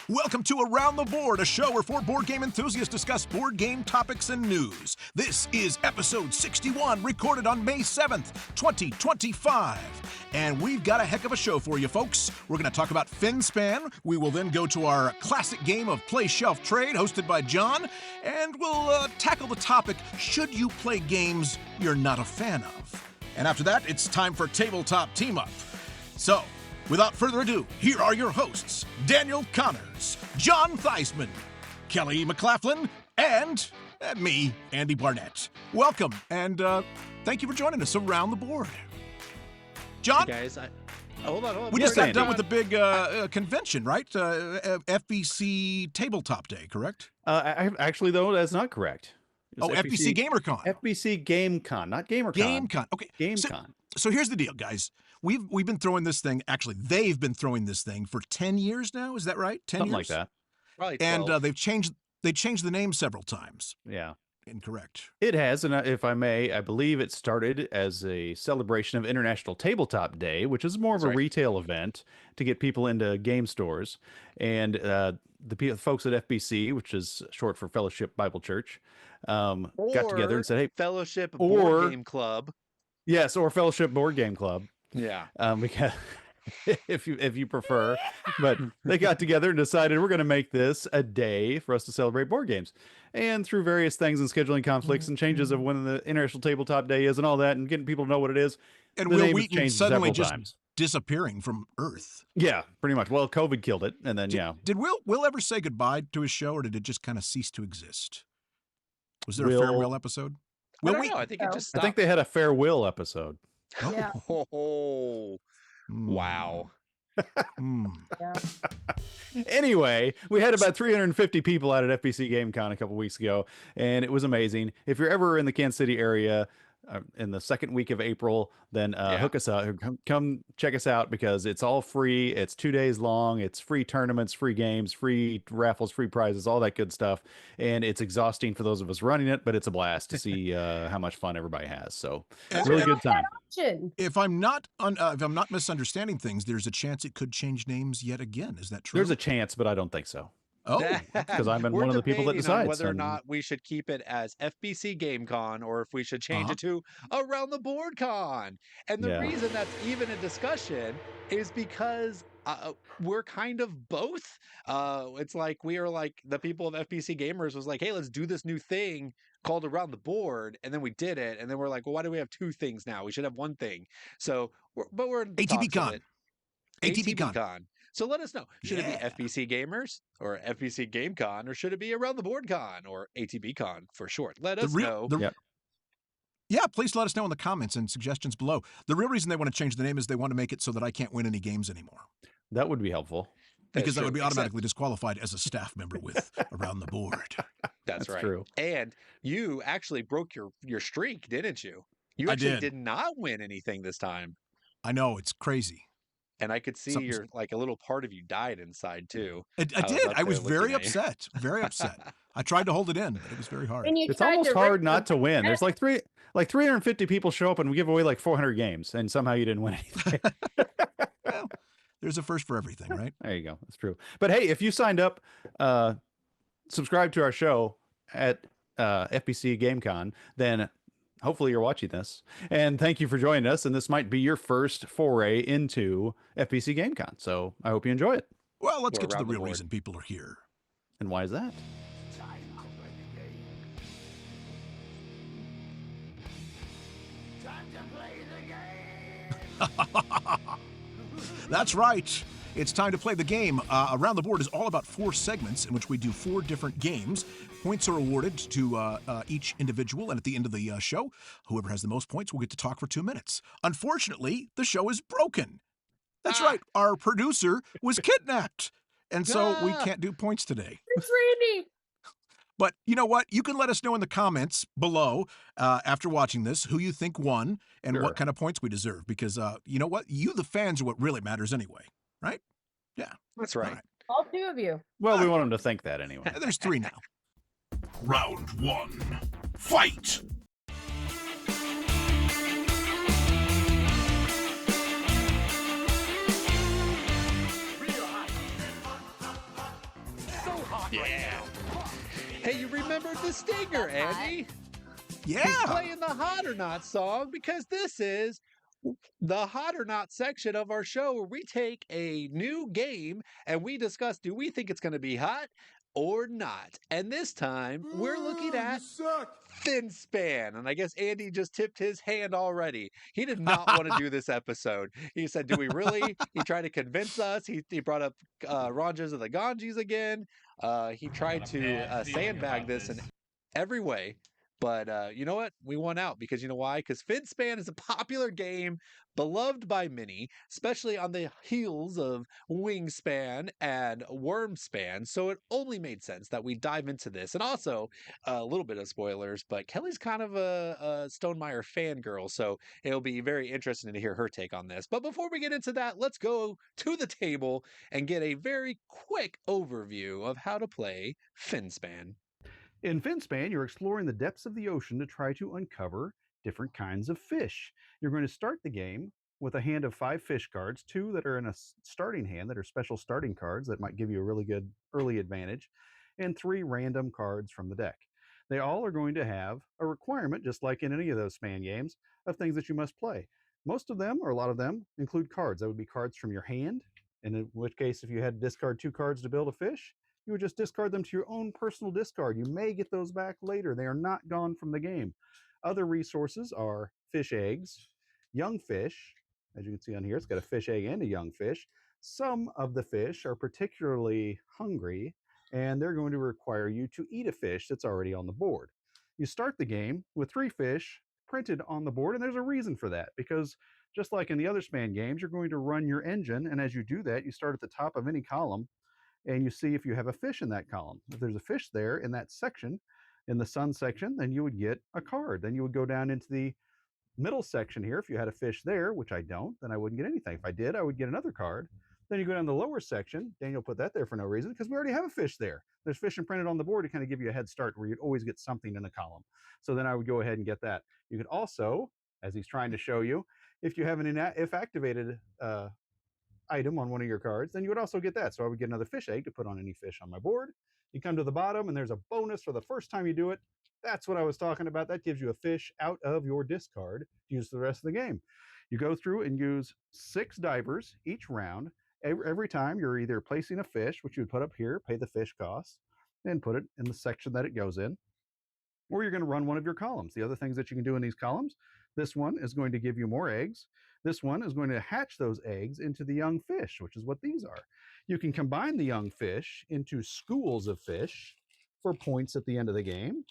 Welcome to Around the Board, a show where four board game enthusiasts discuss board game topics and news. This is episode 61, recorded on May 7th, 2025. And we've got a heck of a show for you, folks. We're going to talk about Finspan. We will then go to our classic game of Play Shelf Trade, hosted by John. And we'll tackle the topic, should you play games you're not a fan of? And after that, it's time for Tabletop Team Up. So, without further ado, here are your hosts, Daniel Connors, John Theismann, Kelly McLaughlin, and me, Andy Barnett. Welcome, and thank you for joining us around the board. John? Hey guys, hold on. We just got done with the big convention, right? FBC Tabletop Day, correct? Actually, though, that's not correct. FBC Gamer Con. FBC Game Con, not Gamer Con. Game Con, okay. Game Con. So here's the deal, guys. We've been throwing this thing, actually, they've been throwing this thing for 10 years now, is that right? 10 Something years? like that. Probably 12. And they changed the name several times. Yeah. Incorrect. It has, and if I may, I believe it started as a celebration of International Tabletop Day, which is more of a retail event to get people into game stores. And the folks at FBC, which is short for Fellowship Bible Church, got together and said, hey, Fellowship Board Game Club. Yes, or Fellowship Board Game Club. Yeah. Because if you prefer, but they got together and decided we're going to make this a day for us to celebrate board games. And through various things and scheduling conflicts and changes of when the International Tabletop Day is and all that, and getting people to know what it is, and the Will name has Wheaton changed suddenly several just times. disappearing from Earth. Yeah, pretty much. Well, COVID killed it, and then Did Will ever say goodbye to his show, or did it just kind of cease to exist? Was there a Will- farewell episode? I don't know. I think it just I stopped. think they had a farewell episode. Yeah. Oh, wow. Yeah. Anyway, we had about 350 people out at FBC Game Con a couple weeks ago, and it was amazing. If you're ever in the Kansas City area in the second week of April, then hook us up. Come check us out, because it's all free. It's 2 days long. It's free tournaments, free games, free raffles, free prizes, all that good stuff. And it's exhausting for those of us running it, but it's a blast to see how much fun everybody has. So really good time. If I'm not misunderstanding things, there's a chance it could change names yet again. Is that true? There's a chance, but I don't think so. Oh, because I'm one of the people that debating on decides whether or not we should keep it as FBC Game Con or if we should change it to Around the Board Con. And the reason that's even a discussion is because we're kind of both. It's like we are like the people of FBC Gamers was like, hey, let's do this new thing called Around the Board, and then we did it, and then we're like, well, why do we have two things now? We should have one thing. So, we're in ATB Con. ATB Con. So let us know. Should it be FBC Gamers or FBC Game Con, or should it be Around the Board Con or ATB Con for short? Let us know. Yeah, please let us know in the comments and suggestions below. The real reason they want to change the name is they want to make it so that I can't win any games anymore. That would be helpful. Because I would be automatically disqualified as a staff member with Around the Board. That's right. True. And you actually broke your streak, didn't you? You actually did not win anything this time. I know, it's crazy. And I could see your like a little part of you died inside too. I did. I was very upset. Very upset. I tried to hold it in, but it was very hard. It's almost hard not to win. There's like 350 people show up and we give away like 400 games, and somehow you didn't win anything. Well, there's a first for everything, right? There you go. That's true. But hey, if you signed up, subscribe to our show at FBC Game Con, then hopefully you're watching this, and thank you for joining us. And this might be your first foray into FBC Game Con. So I hope you enjoy it. Well, let's get to the real reason people are here. And why is that? That's right. It's time to play the game. Around the Board is all about 4 segments in which we do 4 different games. Points are awarded to each individual, and at the end of the show, whoever has the most points will get to talk for 2 minutes. Unfortunately, the show is broken. That's right. Our producer was kidnapped, and so we can't do points today. It's Randy. But you know what? You can let us know in the comments below after watching this who you think won and what kind of points we deserve. Because you know what? You, the fans, are what really matters anyway, right? Yeah. That's right. All 2 of you. Well, we want them to think that anyway. There's 3 now. Round 1. Fight! Hey, you remembered the stinger, That's hot. Andy? Yeah. He's playing the Hot or Not song because this is the Hot or Not section of our show where we take a new game and we discuss, do we think it's going to be hot or not? And this time we're looking at Finspan. And I guess Andy just tipped his hand already. He did not want to do this episode. He said, do we really? He tried to convince us. He brought up Ranjas of the Ganges again. He tried to sandbag this in every way. But you know what? We won out because you know why? Because Finspan is a popular game, beloved by many, especially on the heels of Wingspan and Wyrmspan. So it only made sense that we dive into this. And also, a little bit of spoilers, but Kelly's kind of a Stonemeyer fangirl, so it'll be very interesting to hear her take on this. But before we get into that, let's go to the table and get a very quick overview of how to play Finspan. In Finspan, you're exploring the depths of the ocean to try to uncover different kinds of fish. You're going to start the game with a hand of 5 fish cards, 2 that are in a starting hand that are special starting cards that might give you a really good early advantage, and 3 random cards from the deck. They all are going to have a requirement, just like in any of those span games, of things that you must play. Most of them, or a lot of them, include cards. That would be cards from your hand, and in which case, if you had to discard 2 cards to build a fish, you would just discard them to your own personal discard. You may get those back later. They are not gone from the game. Other resources are fish eggs, young fish. As you can see on here, it's got a fish egg and a young fish. Some of the fish are particularly hungry, and they're going to require you to eat a fish that's already on the board. You start the game with 3 fish printed on the board, and there's a reason for that, because just like in the other span games, you're going to run your engine, and as you do that, you start at the top of any column, and you see if you have a fish in that column. If there's a fish there in that section, in the sun section, then you would get a card. Then you would go down into the middle section here. If you had a fish there, which I don't, then I wouldn't get anything. If I did, I would get another card. Then you go down the lower section. Daniel put that there for no reason because we already have a fish there. There's fish imprinted on the board to kind of give you a head start where you'd always get something in a column. So then I would go ahead and get that. You could also, as he's trying to show you, if you have an if activated item on one of your cards, then you would also get that. So I would get another fish egg to put on any fish on my board. You come to the bottom and there's a bonus for the first time you do it. That's what I was talking about. That gives you a fish out of your discard to use for the rest of the game. You go through and use 6 divers each round. Every time you're either placing a fish, which you would put up here, pay the fish cost, and put it in the section that it goes in, or you're going to run one of your columns. The other things that you can do in these columns, this one is going to give you more eggs. This one is going to hatch those eggs into the young fish, which is what these are. You can combine the young fish into schools of fish for points at the end of the game.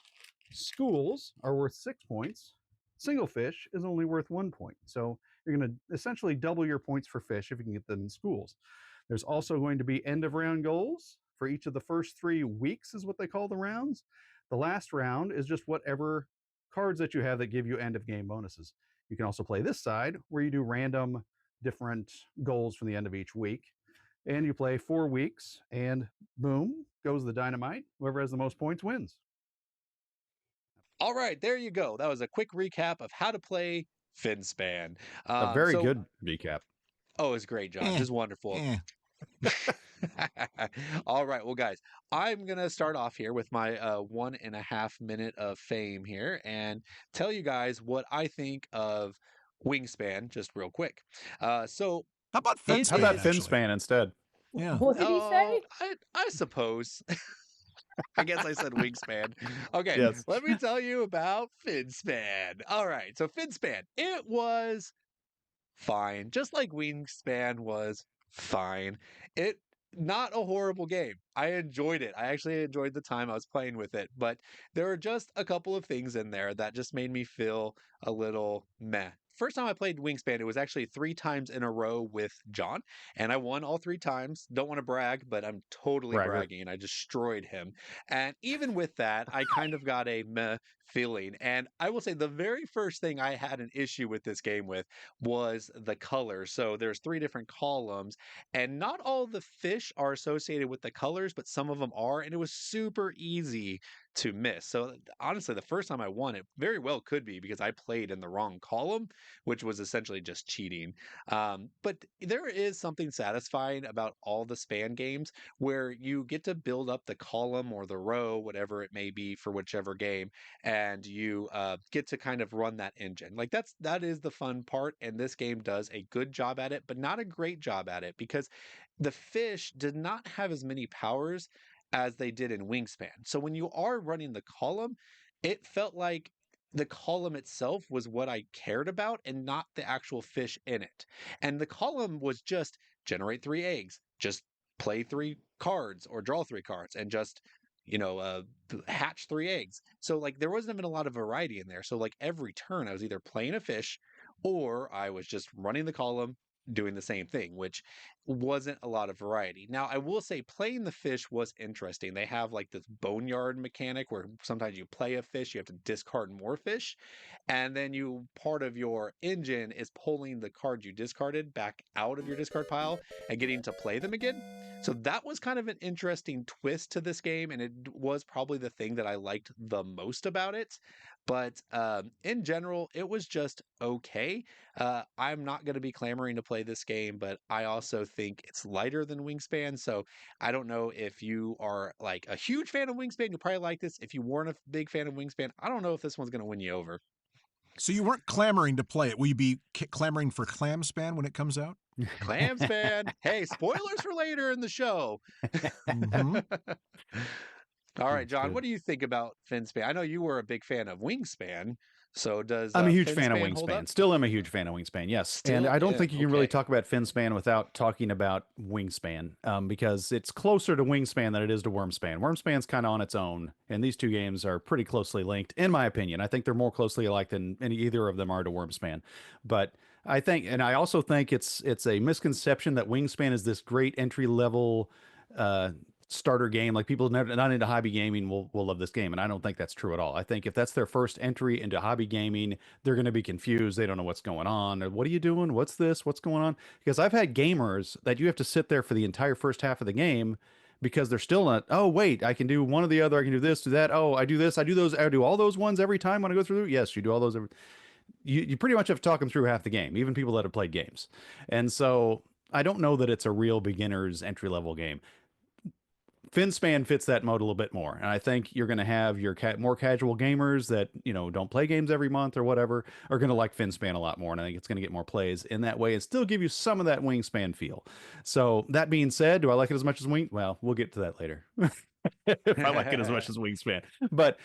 Schools are worth 6 points. Single fish is only worth 1 point. So you're going to essentially double your points for fish if you can get them in schools. There's also going to be end of round goals for each of the first 3 weeks is what they call the rounds. The last round is just whatever cards that you have that give you end of game bonuses. You can also play this side where you do random different goals from the end of each week. And you play 4 weeks and boom, goes the dynamite. Whoever has the most points wins. All right, there you go. That was a quick recap of how to play Finspan. A very good recap. Oh, it's great, John. Just wonderful. All right, well, guys, I'm gonna start off here with my 1.5 minute of fame here and tell you guys what I think of Wingspan just real quick. So How about It Finspan? How about is- Finspan instead? Yeah. What did he say? I suppose. I guess I said Wingspan. Okay, Yes. let me tell you about Finspan. All right, so Finspan, it was fine, just like Wingspan was fine. It not a horrible game. I enjoyed it. I actually enjoyed the time I was playing with it, but there were just a couple of things in there that just made me feel a little meh. First time I played Wingspan, it was actually 3 times in a row with John, and I won all 3 times. Don't want to brag, but I'm totally Bragger. bragging. I destroyed him. And even with that, I kind of got a meh feeling. And I will say the very first thing I had an issue with this game with was the colors. So there's 3 different columns, and not all the fish are associated with the colors, but some of them are, and it was super easy to miss. So honestly, the first time I won, it very well could be because I played in the wrong column, which was essentially just cheating. But there is something satisfying about all the span games where you get to build up the column or the row, whatever it may be for whichever game, and you get to kind of run that engine. Like that is the fun part, and this game does a good job at it, but not a great job at it because the fish did not have as many powers as they did in Wingspan. So when you are running the column, it felt like the column itself was what I cared about and not the actual fish in it. And the column was just generate 3 eggs, just play 3 cards or draw 3 cards, and just hatch 3 eggs. So like there wasn't even a lot of variety in there. So like every turn I was either playing a fish or I was just running the column doing the same thing, which wasn't a lot of variety. Now, I will say playing the fish was interesting. They have like this boneyard mechanic where sometimes you play a fish, you have to discard more fish, and then part of your engine is pulling the cards you discarded back out of your discard pile and getting to play them again. So that was kind of an interesting twist to this game, and it was probably the thing that I liked the most about it. But in general, it was just okay. I'm not going to be clamoring to play this game, but I also think it's lighter than Wingspan. So I don't know if you are like a huge fan of Wingspan, you'll probably like this. If you weren't a big fan of Wingspan, I don't know if this one's going to win you over. So you weren't clamoring to play it. Will you be clamoring for Clamspan when it comes out? Clamspan. Hey, spoilers for later in the show. Mm-hmm. All right, John, what do you think about Finspan? I know you were a big fan of Wingspan. So does I'm a huge Finspan fan of hold Wingspan. up? Still am a huge fan of Wingspan, yes. Still and I don't is, think you can really okay. talk about Finspan without talking about Wingspan, because it's closer to Wingspan than it is to Wyrmspan. Wyrmspan's kind of on its own, and these 2 games are pretty closely linked, in my opinion. I think they're more closely alike than either of them are to Wyrmspan. But I think, and I also think it's a misconception that Wingspan is this great entry-level starter game. Like people not into hobby gaming will love this game, and I don't think that's true at all. I think if that's their first entry into hobby gaming, they're going to be confused. They don't know what's going on. Or, what are you doing? What's this? What's going on? Because I've had gamers that you have to sit there for the entire first half of the game because they're still not, oh wait, I can do one or the other, I can do this, do that, oh I do this, I do those, I do all those ones every time when I go through. Yes, you do all those you pretty much have to talk them through half the game, even people that have played games. And so I don't know that it's a real beginner's entry-level game. Finspan fits that mode a little bit more, and I think you're going to have your more casual gamers that don't play games every month or whatever are going to like Finspan a lot more, and I think it's going to get more plays in that way and still give you some of that Wingspan feel. So that being said, do I like it as much as Well, we'll get to that later. If I like it as much as Wingspan, but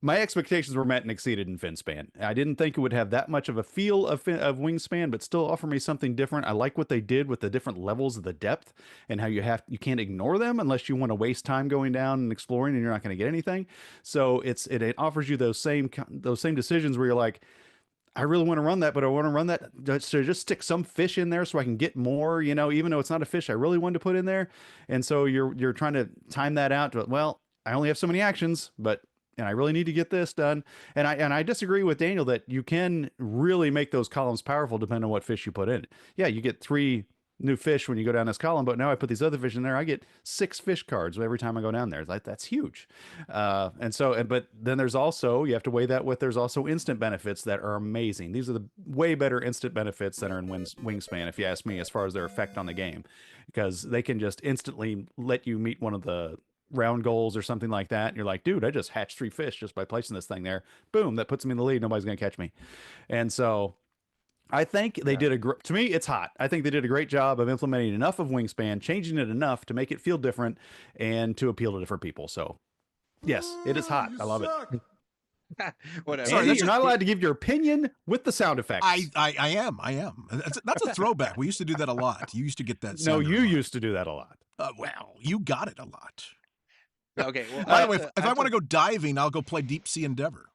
my expectations were met and exceeded in Finspan. I didn't think it would have that much of a feel of Wingspan, but still offer me something different. I like what they did with the different levels of the depth and how you can't ignore them unless you want to waste time going down and exploring and you're not going to get anything. So it offers you those same decisions where you're like, I really want to run that, but I want to run that to just stick some fish in there so I can get more, even though it's not a fish I really wanted to put in there. And so you're trying to time that out to, well, I only have so many actions, and I really need to get this done. And I disagree with Daniel that you can really make those columns powerful depending on what fish you put in. Yeah, you get 3 new fish when you go down this column, but now I put these other fish in there, I get 6 fish cards every time I go down there. That's huge. But then there's also, you have to weigh that with, there's also instant benefits that are amazing. These are the way better instant benefits that are in Wingspan, if you ask me, as far as their effect on the game, because they can just instantly let you meet one of the round goals or something like that, and you're like, dude, I just hatched 3 fish just by placing this thing there. Boom, that puts me in the lead. Nobody's gonna catch me. And so I think they did to me, it's hot. I think they did a great job of implementing enough of Wingspan, changing it enough to make it feel different and to appeal to different people. So yes, it is hot. I love it. Whatever. Sorry, you're not allowed to give your opinion with the sound effects. I am. That's a throwback. We used to do that a lot. You used to get that. No, you used to do that a lot. Well, you got it a lot. Okay. Well, by the way, if I want to go diving, I'll go play Deep Sea Endeavor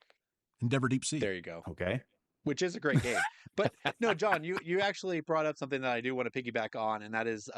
Deep Sea. There you go. Okay. Which is a great game. But no, John, you actually brought up something that I do want to piggyback on, and that is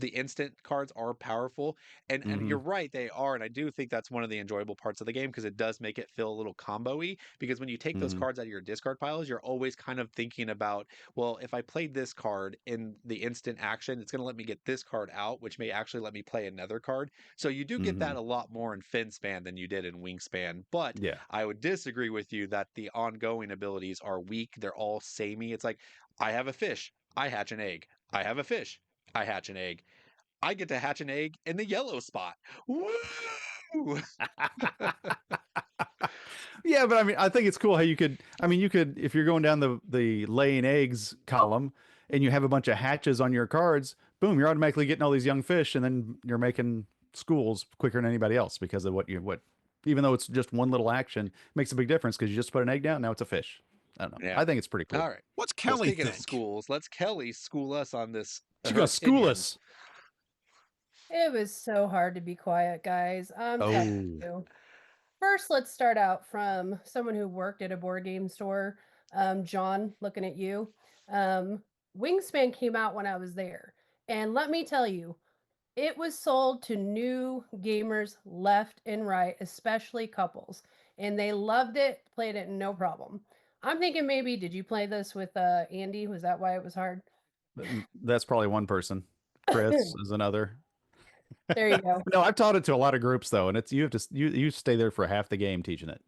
the instant cards are powerful, and you're right, they are, and I do think that's one of the enjoyable parts of the game because it does make it feel a little combo-y. Because when you take those cards out of your discard piles, you're always kind of thinking about, well, if I played this card in the instant action, it's going to let me get this card out, which may actually let me play another card. So you do get that a lot more in Finspan than you did in Wingspan. But Yeah. I would disagree with you that the ongoing abilities are weak. They're all samey. It's like, I have a fish, I hatch an egg. I have a fish, I hatch an egg. I get to hatch an egg in the yellow spot. Woo! Yeah, but I mean, I think it's cool how you could. I mean, you could, if you're going down the laying eggs column and you have a bunch of hatches on your cards, boom, you're automatically getting all these young fish, and then you're making schools quicker than anybody else because of what. Even though it's just one little action, it makes a big difference because you just put an egg down, now it's a fish. I don't know. Yeah. I think it's pretty cool. All right. What's Well, Kelly speaking of think? schools, let's Kelly school us on this. She's her gonna school opinions. us. It was so hard to be quiet, guys. Oh. First, let's start out from someone who worked at a board game store. John, looking at you. Wingspan came out when I was there. And let me tell you, it was sold to new gamers left and right, especially couples. And they loved it, played it, no problem. I'm thinking maybe, did you play this with Andy? Was that why it was hard? That's probably one person. Chris is another. There you go. No, I've taught it to a lot of groups though, and it's you have to you stay there for half the game teaching it.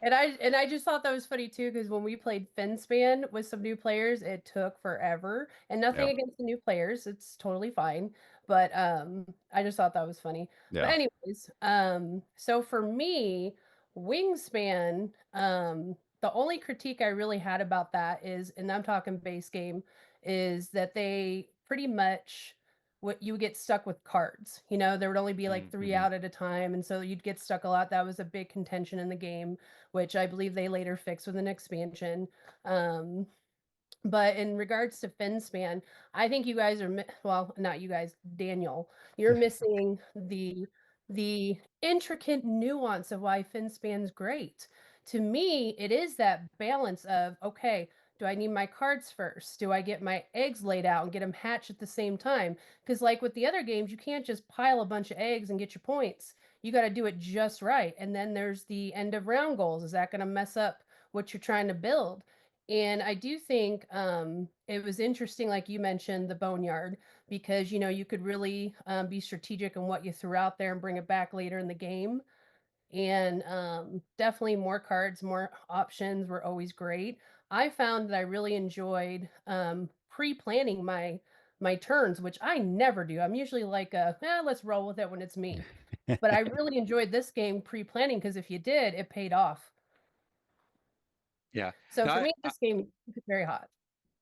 And I just thought that was funny too, because when we played Finspan with some new players, it took forever. And nothing Yeah. against the new players, it's totally fine. But I just thought that was funny. Yeah. But anyways, so for me, Wingspan, the only critique I really had about that is, and I'm talking base game, is that they pretty much what you would get stuck with cards. You know, there would only be like 3 out at a time, and so you'd get stuck a lot. That was a big contention in the game, which I believe they later fixed with an expansion. But in regards to Finspan, I think you guys are well, not you guys, Daniel. You're missing the intricate nuance of why Finspan's great. To me, it is that balance of, okay, do I need my cards first? Do I get my eggs laid out and get them hatched at the same time? Because like with the other games, you can't just pile a bunch of eggs and get your points. You got to do it just right. And then there's the end of round goals. Is that going to mess up what you're trying to build? And I do think it was interesting, like you mentioned, the boneyard, because you know you could really be strategic in what you threw out there and bring it back later in the game. And definitely more cards, more options were always great. I found that I really enjoyed pre-planning my turns, which I never do. I'm usually like, let's roll with it when it's me. But I really enjoyed this game pre-planning because if you did, it paid off. Yeah. So No, for me, this game is very hot.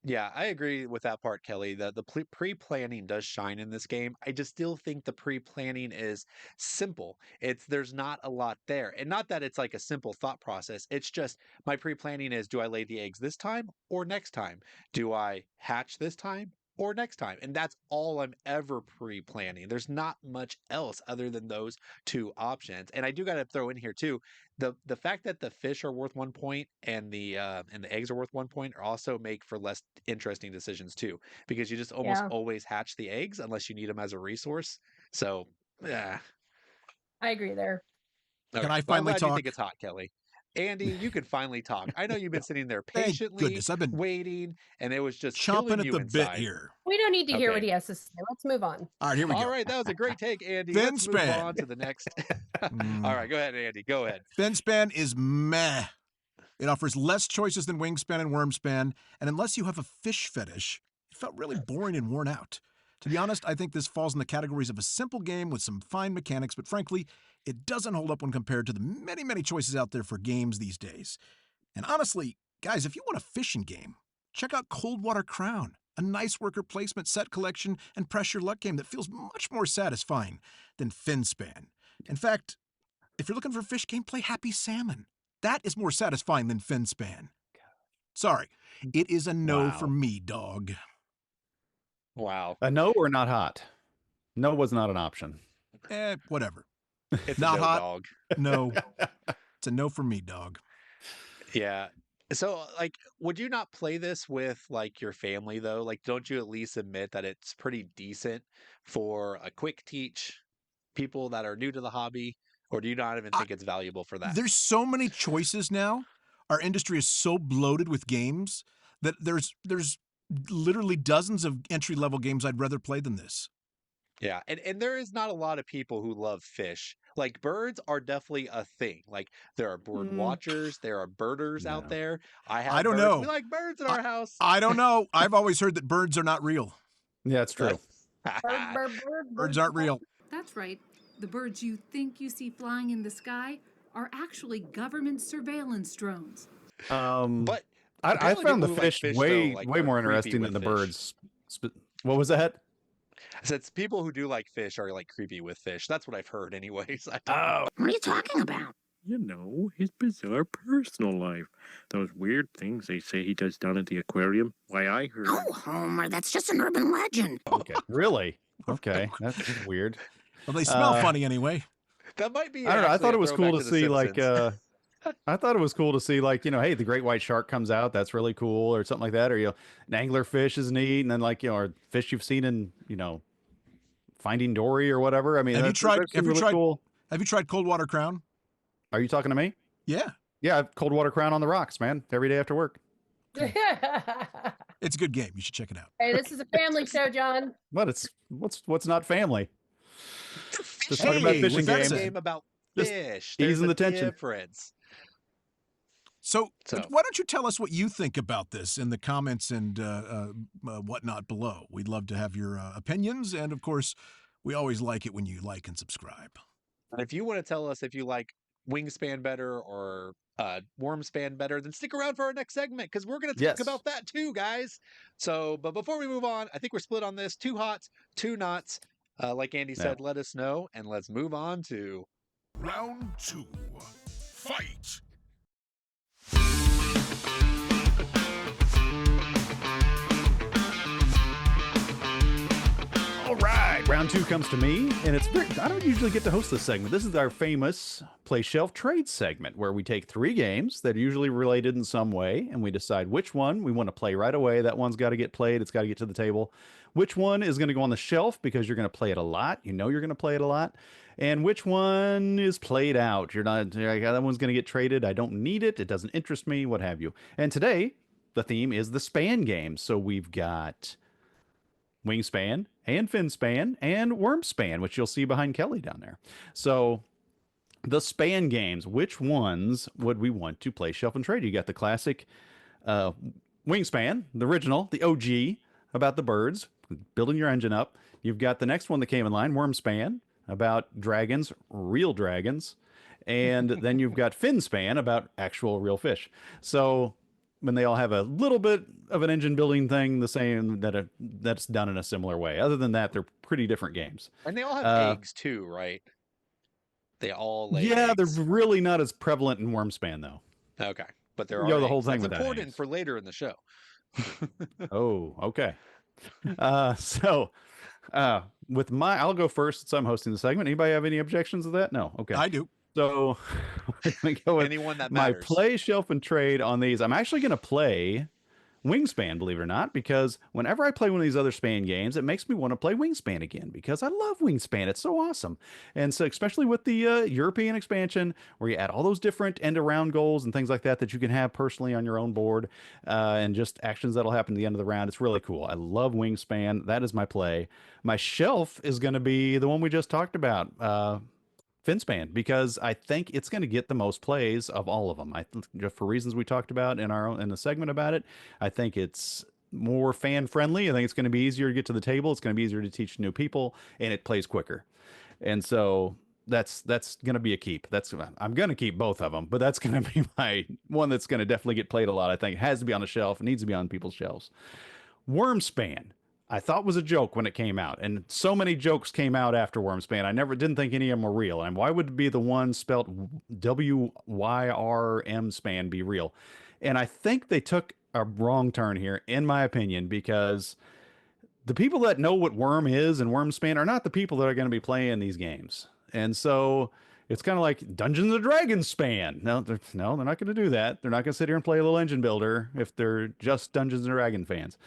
Yeah, I agree with that part, Kelly. The pre-planning does shine in this game. I just still think the pre-planning is simple. There's not a lot there. And not that it's like a simple thought process. It's just my pre-planning is, do I lay the eggs this time or next time? Do I hatch this time or next time? And that's all I'm ever pre-planning. There's not much else other than those two options. And I do got to throw in here too, the fact that the fish are worth 1 point and the eggs are worth 1 point are also make for less interesting decisions too, because you just almost always hatch the eggs unless you need them as a resource. So yeah, I agree there. Okay. Can I Well, I'm finally glad talk? you think it's hot, Kelly. Andy, you can finally talk. I know you've been sitting there Thank patiently goodness, I've been waiting, and it was just chomping killing at you the bit inside. here. We don't need to hear what Okay. he has to say. Let's move on. All right, here we go. All right, that was a great take, Andy. Let's move Finspan. on to the next. All right, go ahead, Andy. Go ahead. Finspan is meh. It offers less choices than Wingspan and Wyrmspan, and unless you have a fish fetish, it felt really boring and worn out. To be honest, I think this falls in the categories of a simple game with some fine mechanics, but frankly, it doesn't hold up when compared to the many, many choices out there for games these days. And honestly, guys, if you want a fishing game, check out Coldwater Crown, a nice worker placement set collection and press your luck game that feels much more satisfying than Finspan. In fact, if you're looking for fish game, play Happy Salmon. That is more satisfying than Finspan. Sorry, it is a no for me, dog. Wow. A no or not hot? No was not an option. Whatever. It's Not a no hot. dog. No. It's a no for me, dog. Yeah. So, like, would you not play this with like your family though? Like, don't you at least admit that it's pretty decent for a quick teach, people that are new to the hobby, or do you not even think it's valuable for that? There's so many choices now. Our industry is so bloated with games that there's literally dozens of entry-level games I'd rather play than this. Yeah, and there is not a lot of people who love fish. Like birds are definitely a thing. Like there are bird watchers, there are birders out No. there. I I have don't birds. We know. like birds in our house. I don't know. I've always heard that birds are not real. Yeah, it's true. Bird, bird, bird, Birds aren't real. That's right. The birds you think you see flying in the sky are actually government surveillance drones. But I apparently found the people who like fish fish, way though, like, way are more creepy interesting with than the fish. birds. What was that? I said people who do like fish are like creepy with fish. That's what I've heard, anyways. I don't Oh, What are you talking about? You know, his bizarre personal life. Those weird things they say he does down at the aquarium. Why, I heard... Oh, Homer, that's just an urban legend. okay. Really? Okay, that's weird. Well, they smell funny anyway. That might be. I don't know. I actually thought a it was cool throwback to The see like Simpsons. I thought it was cool to see like, hey, the great white shark comes out, that's really cool, or something like that, or an anglerfish is neat, and then like, or fish you've seen in, Finding Dory or whatever. I mean, Have you tried? that's Have you really tried? cool. Have you tried cold water crown? Are you talking to me? Yeah, Yeah, I've cold water crown on the rocks, man, every day after work. it's a good game. You should check it out. Hey, this is a family show, John. But it's what's not family. Just Hey, talking about fishing with that It's a games. said- game about Just fish. easing There's a the tension. difference. So, So- why don't you tell us what you think about this in the comments and whatnot below? We'd love to have your opinions, and of course, we always like it when you like and subscribe. And if you want to tell us if you like Wingspan better or Wyrmspan better, then stick around for our next segment because we're going to talk Yes. about that too, guys. So, but before we move on, I think we're split on this. 2 hots, 2 knots. Like Andy said, let us know, and let's move on to Round 2. Fight! All right, round 2 comes to me, and I don't usually get to host this segment. This is our famous Play Shelf Trade segment, where we take 3 games that are usually related in some way, and we decide which one we want to play right away. That one's got to get played. It's got to get to the table. Which one is going to go on the shelf because you're going to play it a lot. You know you're going to play it a lot. And which one is played out. You're like, that one's going to get traded. I don't need it. It doesn't interest me, what have you. And today, the theme is the span games. So we've got Wingspan and Finspan and Wyrmspan, which you'll see behind Kelly down there. So the span games, which ones would we want to play shelf and trade? You got the classic Wingspan, the original, the OG, about the birds, building your engine up. You've got the next one that came in line, Wyrmspan, about dragons, real dragons. And then you've got Finspan, about actual real fish. So when they all have a little bit of an engine building thing, the same that's done in a similar way. Other than that, they're pretty different games. and they all have eggs too, right? They all lay Yeah, eggs. they're really not as prevalent in Wyrmspan though. Okay, but there You are go the whole eggs. thing That's without important eggs. for later in the show. Oh, okay. I'll go first since I'm hosting the segment. Anybody have any objections to that? No. Okay. I do. So we're gonna go with Anyone that my matters. play shelf and trade on these. I'm actually gonna play Wingspan, believe it or not, because whenever I play one of these other span games, it makes me want to play Wingspan again because I love Wingspan. It's so awesome. And so, especially with the European expansion, where you add all those different end around goals and things like that that you can have personally on your own board, and just actions that'll happen at the end of the round. It's really cool. I love Wingspan. That is my play. My shelf is going to be the one we just talked about. Finspan, because I think it's going to get the most plays of all of them. For reasons we talked about in the segment about it, I think it's more fan friendly. I think it's going to be easier to get to the table. It's going to be easier to teach new people, and it plays quicker. And so that's going to be a keep. I'm going to keep both of them, but that's going to be my one that's going to definitely get played a lot. I think it has to be on the shelf. It needs to be on people's shelves. Wyrmspan, I thought was a joke when it came out, and so many jokes came out after Wyrmspan. I didn't think any of them were real. And why would it be the one spelt Wyrm be real? And I think they took a wrong turn here, in my opinion, because the people that know what Worm is and Wyrmspan are not the people that are going to be playing these games. And so It's kind of like Dungeons and Dragons span. No, they're not going to do that. They're not going to sit here and play a little engine builder if they're just Dungeons and Dragons fans.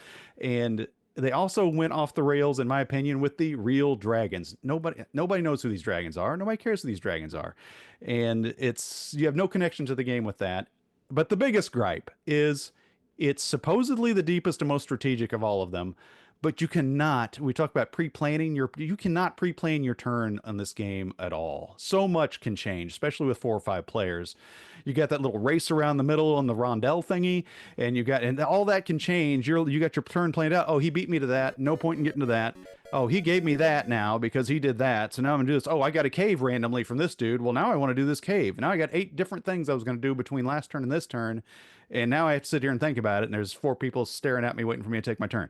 And they also went off the rails, in my opinion, with the real dragons. Nobody knows who these dragons are. Nobody cares who these dragons are, and you have no connection to the game with that. But the biggest gripe is it's supposedly the deepest and most strategic of all of them. But you cannot, we talk about pre-planning, you cannot pre-plan your turn on this game at all. So much can change, especially with 4 or 5 players. You got that little race around the middle on the rondelle thingy, and all that can change. You got your turn planned out. Oh, he beat me to that. No point in getting to that. Oh, he gave me that now because he did that. So now I'm gonna do this. Oh, I got a cave randomly from this dude. Well, now I want to do this cave. Now I got 8 different things I was going to do between last turn and this turn. And now I have to sit here and think about it. And there's 4 people staring at me waiting for me to take my turn.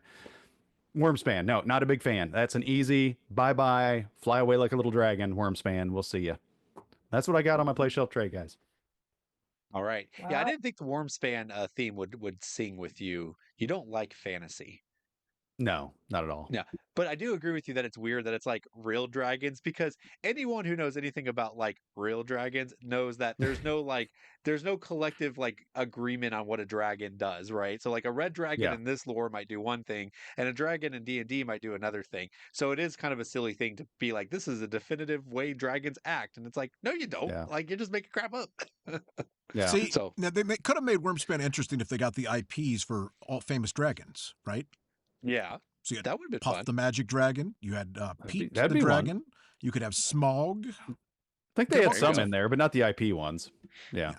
Wyrmspan, no, not a big fan. That's an easy bye-bye, fly away like a little dragon. Wyrmspan, we'll see you. That's what I got on my play shelf tray, guys. All right. Yeah, I didn't think the Wyrmspan theme would sing with you. You don't like fantasy. No, not at all. Yeah, but I do agree with you that it's weird that it's like real dragons, because anyone who knows anything about like real dragons knows that there's no collective like agreement on what a dragon does, right? So like a red dragon in this lore might do one thing, and a dragon in D&D might do another thing. So it is kind of a silly thing to be like, this is a definitive way dragons act, and it's like, no, you don't. Yeah. Like, you're just making crap up. Yeah. See, now they could have made Wyrmspan interesting if they got the IPs for all famous dragons, right? Yeah. So you had that would be Puff fun. the Magic Dragon. You had Pete that'd the be Dragon. one. You could have Smog. I think they had some in there, but not the IP ones. Yeah.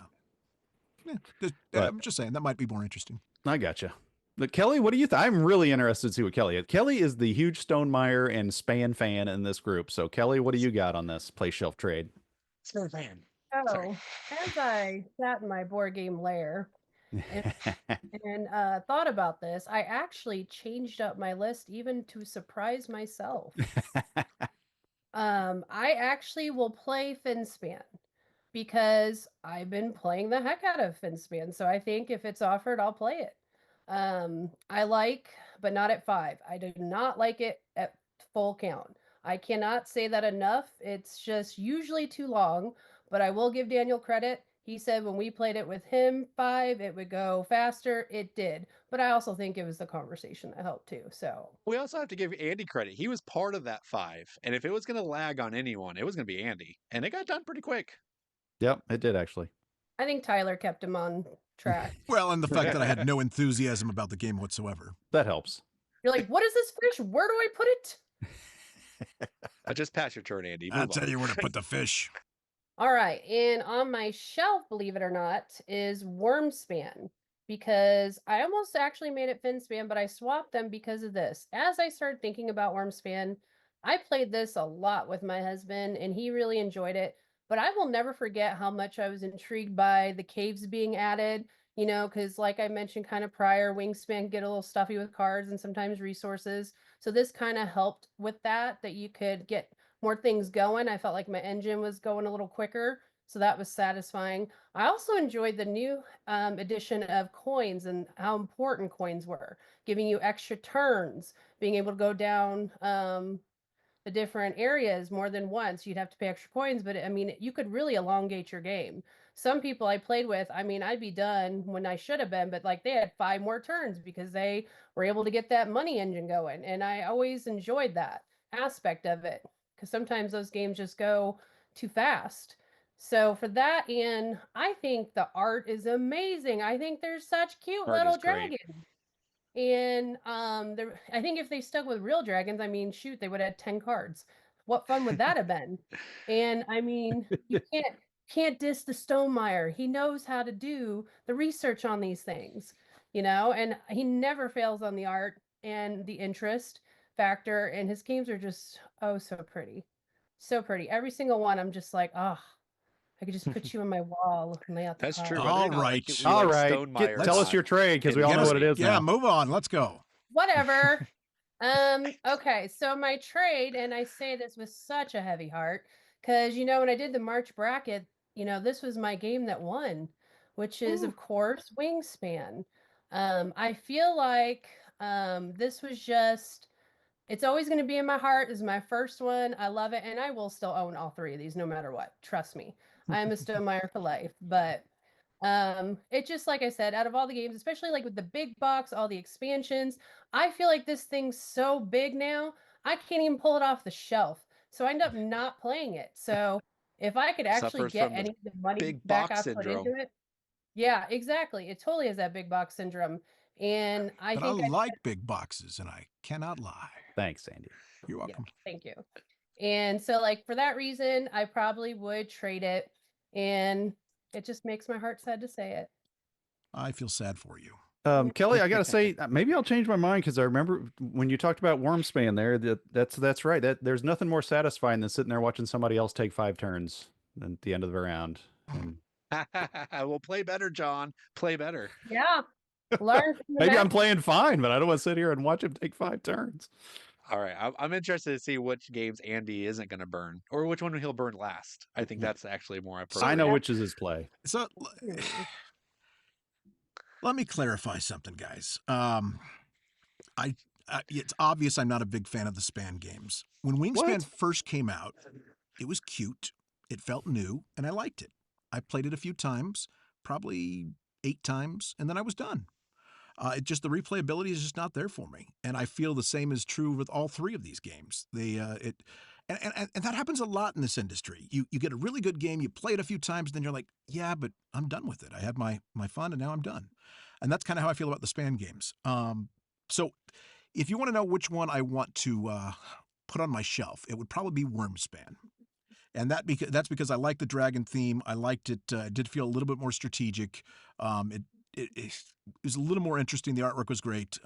I'm just saying that might be more interesting. I gotcha. But Kelly, what do you think? I'm really interested to see what Kelly is. Kelly is the huge Stonemeyer and Span fan in this group. So Kelly, what do you got on this play shelf trade? Span fan. Oh, as I sat in my board game lair and thought about this, I actually changed up my list even to surprise myself. I actually will play Finspan because I've been playing the heck out of Finspan. So I think if it's offered, I'll play it. I like, but not at 5. I do not like it at full count. I cannot say that enough. It's just usually too long, but I will give Daniel credit. He said when we played it with him 5, it would go faster. It did. But I also think it was the conversation that helped too. So we also have to give Andy credit. He was part of that 5. And if it was going to lag on anyone, it was going to be Andy. And it got done pretty quick. Yep, it did actually. I think Tyler kept him on track. Well, and the fact that I had no enthusiasm about the game whatsoever. That helps. You're like, what is this fish? Where do I put it? Just pass your turn, Andy. I'll tell you where to put the fish. All right. And on my shelf, believe it or not, is Wyrmspan, because I almost actually made it Finspan, but I swapped them because of this. As I started thinking about Wyrmspan, I played this a lot with my husband, and he really enjoyed it. But I will never forget how much I was intrigued by the caves being added, you know, because like I mentioned kind of prior, Wingspan get a little stuffy with cards and sometimes resources. So this kind of helped with that you could get more things going. I felt like my engine was going a little quicker. So that was satisfying. I also enjoyed the new addition of coins and how important coins were, giving you extra turns, being able to go down the different areas more than once. You'd have to pay extra coins, but I mean, you could really elongate your game. Some people I played with, I mean, I'd be done when I should have been, but like they had 5 more turns because they were able to get that money engine going. And I always enjoyed that aspect of it because sometimes those games just go too fast. So for that, and I think the art is amazing. I think they're such cute little dragons. And I think if they stuck with real dragons, I mean, shoot, they would have had 10 cards. What fun would that have been? And I mean, you can't diss the Stonemeyer. He knows how to do the research on these things, you know, and he never fails on the art and the interest factor. And his games are just so pretty, so pretty. Every single one, I'm just like, oh. I could just put you on my wall and lay out the That's cards. true. All right. All right. Tell us your trade because we all know what it is now. Yeah, move on. Let's go. Whatever. Okay, so my trade, and I say this with such a heavy heart, because you know, when I did the March bracket, you know, this was my game that won, which is of course Wingspan. I feel like this was just It's always going to be in my heart. This is my first one. I love it, and I will still own all 3 of these no matter what. Trust me. I am a Stonemaier for life. But it just, like I said, out of all the games, especially like with the big box, all the expansions, I feel like this thing's so big now, I can't even pull it off the shelf. So I end up not playing it. So if I could actually Suffers get from the any of the money big back box I put syndrome. into it, yeah, exactly. It totally has that big box syndrome. And I But I think I like big boxes, and I cannot lie. Thanks, Sandy. You're welcome. Yeah, thank you. And so, like, for that reason, I probably would trade it. And it just makes my heart sad to say it. I feel sad for you. Kelly, I got to say, maybe I'll change my mind because I remember when you talked about Wyrmspan there, that's right. There's nothing more satisfying than sitting there watching somebody else take 5 turns at the end of the round. And Well, play better, John. Play better. Yeah. Learn from the maybe I'm best. playing fine, but I don't want to sit here and watch him take 5 turns. All right. I'm interested to see which games Andy isn't going to burn or which one he'll burn last. I think that's actually more appropriate. I know which is his play. So let me clarify something, guys. It's obvious I'm not a big fan of the Span games. When Wingspan first came out, it was cute, it felt new, and I liked it. I played it a few times, probably 8 times, and then I was done. The replayability is just not there for me, and I feel the same is true with all 3 of these games. And that happens a lot in this industry. You get a really good game, you play it a few times, and then you're like, yeah, but I'm done with it. I had my fun, and now I'm done. And that's kind of how I feel about the Span games. So if you want to know which one I want to put on my shelf, it would probably be Wyrmspan. And that's because I like the dragon theme. I liked it. It did feel a little bit more strategic. It was a little more interesting. The artwork was great.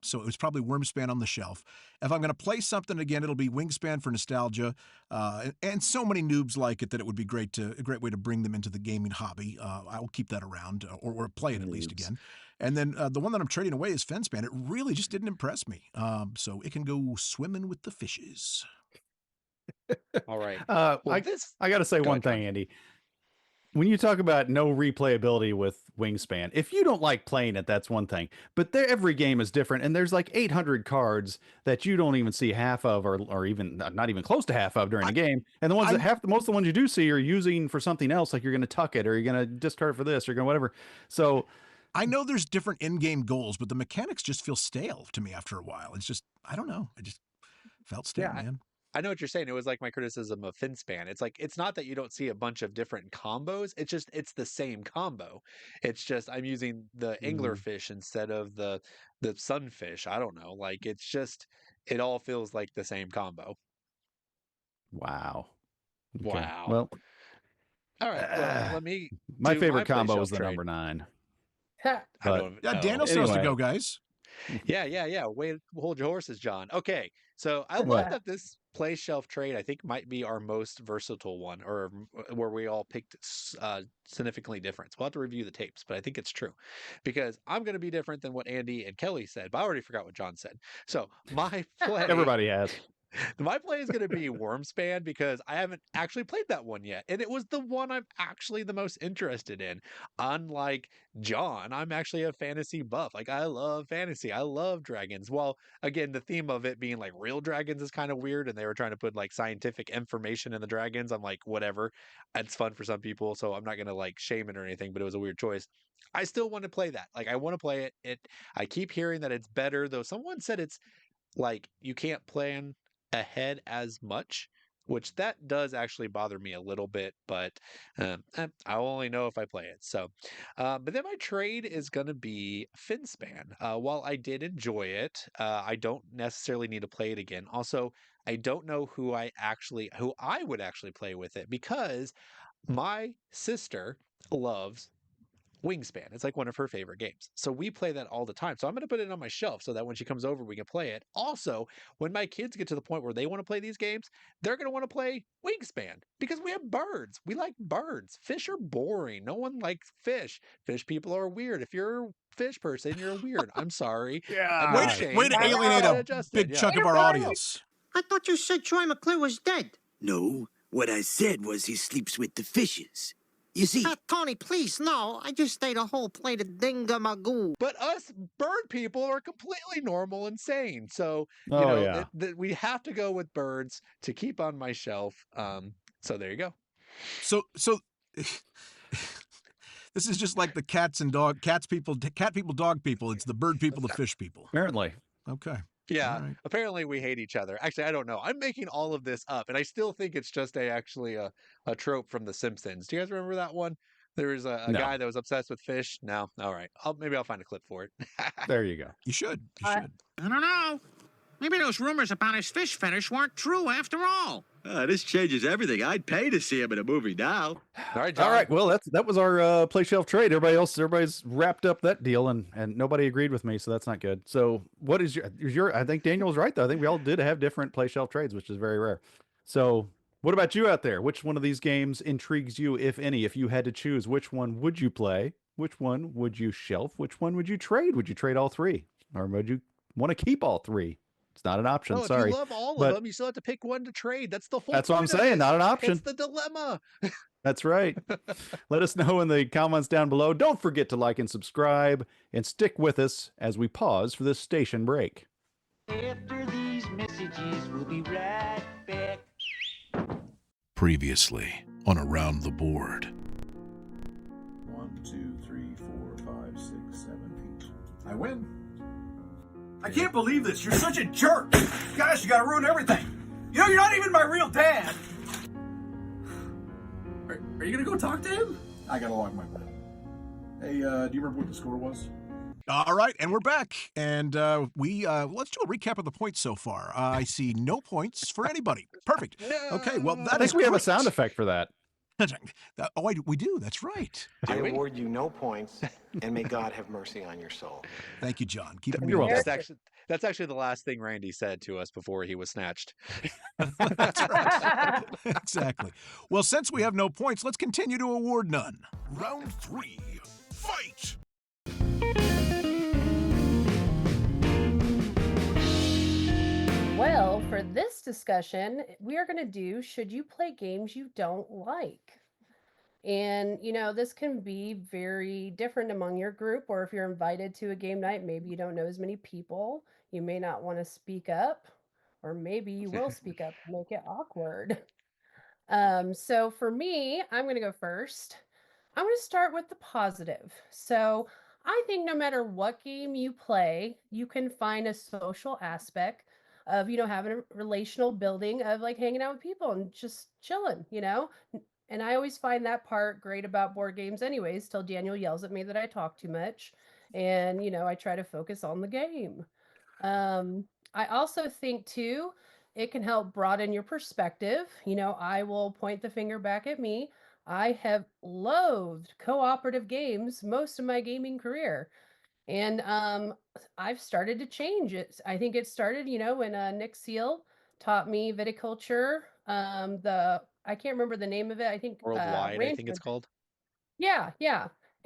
So it was probably Wyrmspan on the shelf. If I'm going to play something again, it'll be Wingspan for nostalgia. And so many noobs like it that it would be a great way to bring them into the gaming hobby. I will keep that around or play it at least again. And then the one that I'm trading away is Finspan. It really just didn't impress me. So it can go swimming with the fishes. All right. I got to say one thing, Andy. When you talk about no replayability with Wingspan, if you don't like playing it, that's one thing. But every game is different, and there's like 800 cards that you don't even see half of, or even not even close to half of during the game. And the ones most of the ones you do see are using for something else, like you're going to tuck it, or you're going to discard it for this, or you're going to whatever. So I know there's different in-game goals, but the mechanics just feel stale to me after a while. It's just, I don't know. I just felt stale, man. I know what you're saying. It was like my criticism of Finspan. It's like, it's not that you don't see a bunch of different combos. It's just, it's the same combo. It's just, I'm using the anglerfish instead of the sunfish. I don't know. Like, it's just, it all feels like the same combo. Wow. Okay. Wow. Well, all right. Well, let me. My favorite combo was the number 9. Daniel still has to go, guys. Yeah. Wait, hold your horses, John. Okay. So I love that this play shelf trade, I think, might be our most versatile one, or where we all picked significantly different. So we'll have to review the tapes, but I think it's true because I'm going to be different than what Andy and Kelly said, but I already forgot what John said. So my play. Everybody has. My play is going to be Wyrmspan because I haven't actually played that one yet. And it was the one I'm actually the most interested in. Unlike John, I'm actually a fantasy buff. Like, I love fantasy. I love dragons. Well, again, the theme of it being like real dragons is kind of weird. And they were trying to put like scientific information in the dragons. I'm like, whatever. It's fun for some people. So I'm not going to like shame it or anything, but it was a weird choice. I still want to play that. Like, I want to play it. I keep hearing that it's better, though. Someone said it's like you can't plan ahead as much, which that does actually bother me a little bit, but I'll only know if I play it. So, but then my trade is going to be Finspan. While I did enjoy it, I don't necessarily need to play it again. Also, I don't know who I would actually play with it because my sister loves Wingspan. It's like one of her favorite games. So we play that all the time. So I'm going to put it on my shelf so that when she comes over, we can play it. Also, when my kids get to the point where they want to play these games, they're going to want to play Wingspan because we have birds. We like birds. Fish are boring. No one likes fish. Fish people are weird. If you're a fish person, you're weird. I'm sorry. Way to alienate a big chunk of our audience. I thought you said Troy McClure was dead. No, what I said was he sleeps with the fishes. You see... Tony, please, no. I just ate a whole plate of dingamagoo. But us bird people are completely normal and sane. So, we have to go with birds to keep on my shelf. So there you go. So this is just like the cat people, dog people. It's the bird people, the fish people. Apparently. Okay. Yeah. Right. Apparently we hate each other. Actually, I don't know. I'm making all of this up, and I still think it's just a trope from The Simpsons. Do you guys remember that one? There was a guy that was obsessed with fish. No. All right. Maybe I'll find a clip for it. There you go. You should. I don't know. Maybe those rumors about his fish fetish weren't true after all. This changes everything. I'd pay to see him in a movie now. All right, John. All right. Well, that was our play shelf trade. Everybody's wrapped up that deal, and nobody agreed with me, so that's not good. So, what is your? I think Daniel was right though. I think we all did have different play shelf trades, which is very rare. So, what about you out there? Which one of these games intrigues you, if any? If you had to choose, which one would you play? Which one would you shelf? Which one would you trade? Would you trade all three, or would you want to keep all three? It's not an option. Well, sorry. if you love all of them, you still have to pick one to trade. That's the whole. That's what I'm saying. Not an option. It's the dilemma. That's right. Let us know in the comments down below. Don't forget to like and subscribe, and stick with us as we pause for this station break. After these messages, we'll be right back. Previously on Around the Board. 1, 2, 3, 4, 5, 6, 7, 8. I win. I can't believe this. You're such a jerk. Gosh, you gotta ruin everything. You know, you're not even my real dad. Are you gonna go talk to him? I gotta log my bet. Hey, do you remember what the score was? All right, and we're back. And let's do a recap of the points so far. I see no points for anybody. Perfect. Okay, well, I think we have a sound effect for that. We do. That's right. I award you no points, and may God have mercy on your soul. Thank you, John. Keep it You're welcome. That's actually the last thing Randy said to us before he was snatched. That's right. Exactly. Well, since we have no points, let's continue to award none. Round 3. Fight! Well, for this discussion, we are going to do should you play games you don't like? And, this can be very different among your group, or if you're invited to a game night, maybe you don't know as many people. You may not want to speak up, or maybe you will speak up and make it awkward. So for me, I'm going to go first. I'm going to start with the positive. So I think no matter what game you play, you can find a social aspect of, having a relational building of like hanging out with people and just chilling, And I always find that part great about board games anyways, till Daniel yells at me that I talk too much. And, I try to focus on the game. I also think too, it can help broaden your perspective. I will point the finger back at me. I have loathed cooperative games most of my gaming career. And I've started to change it. I think it started, when Nick Seal taught me viticulture. I can't remember the name of it. I think Worldwide, I think it's called. Yeah.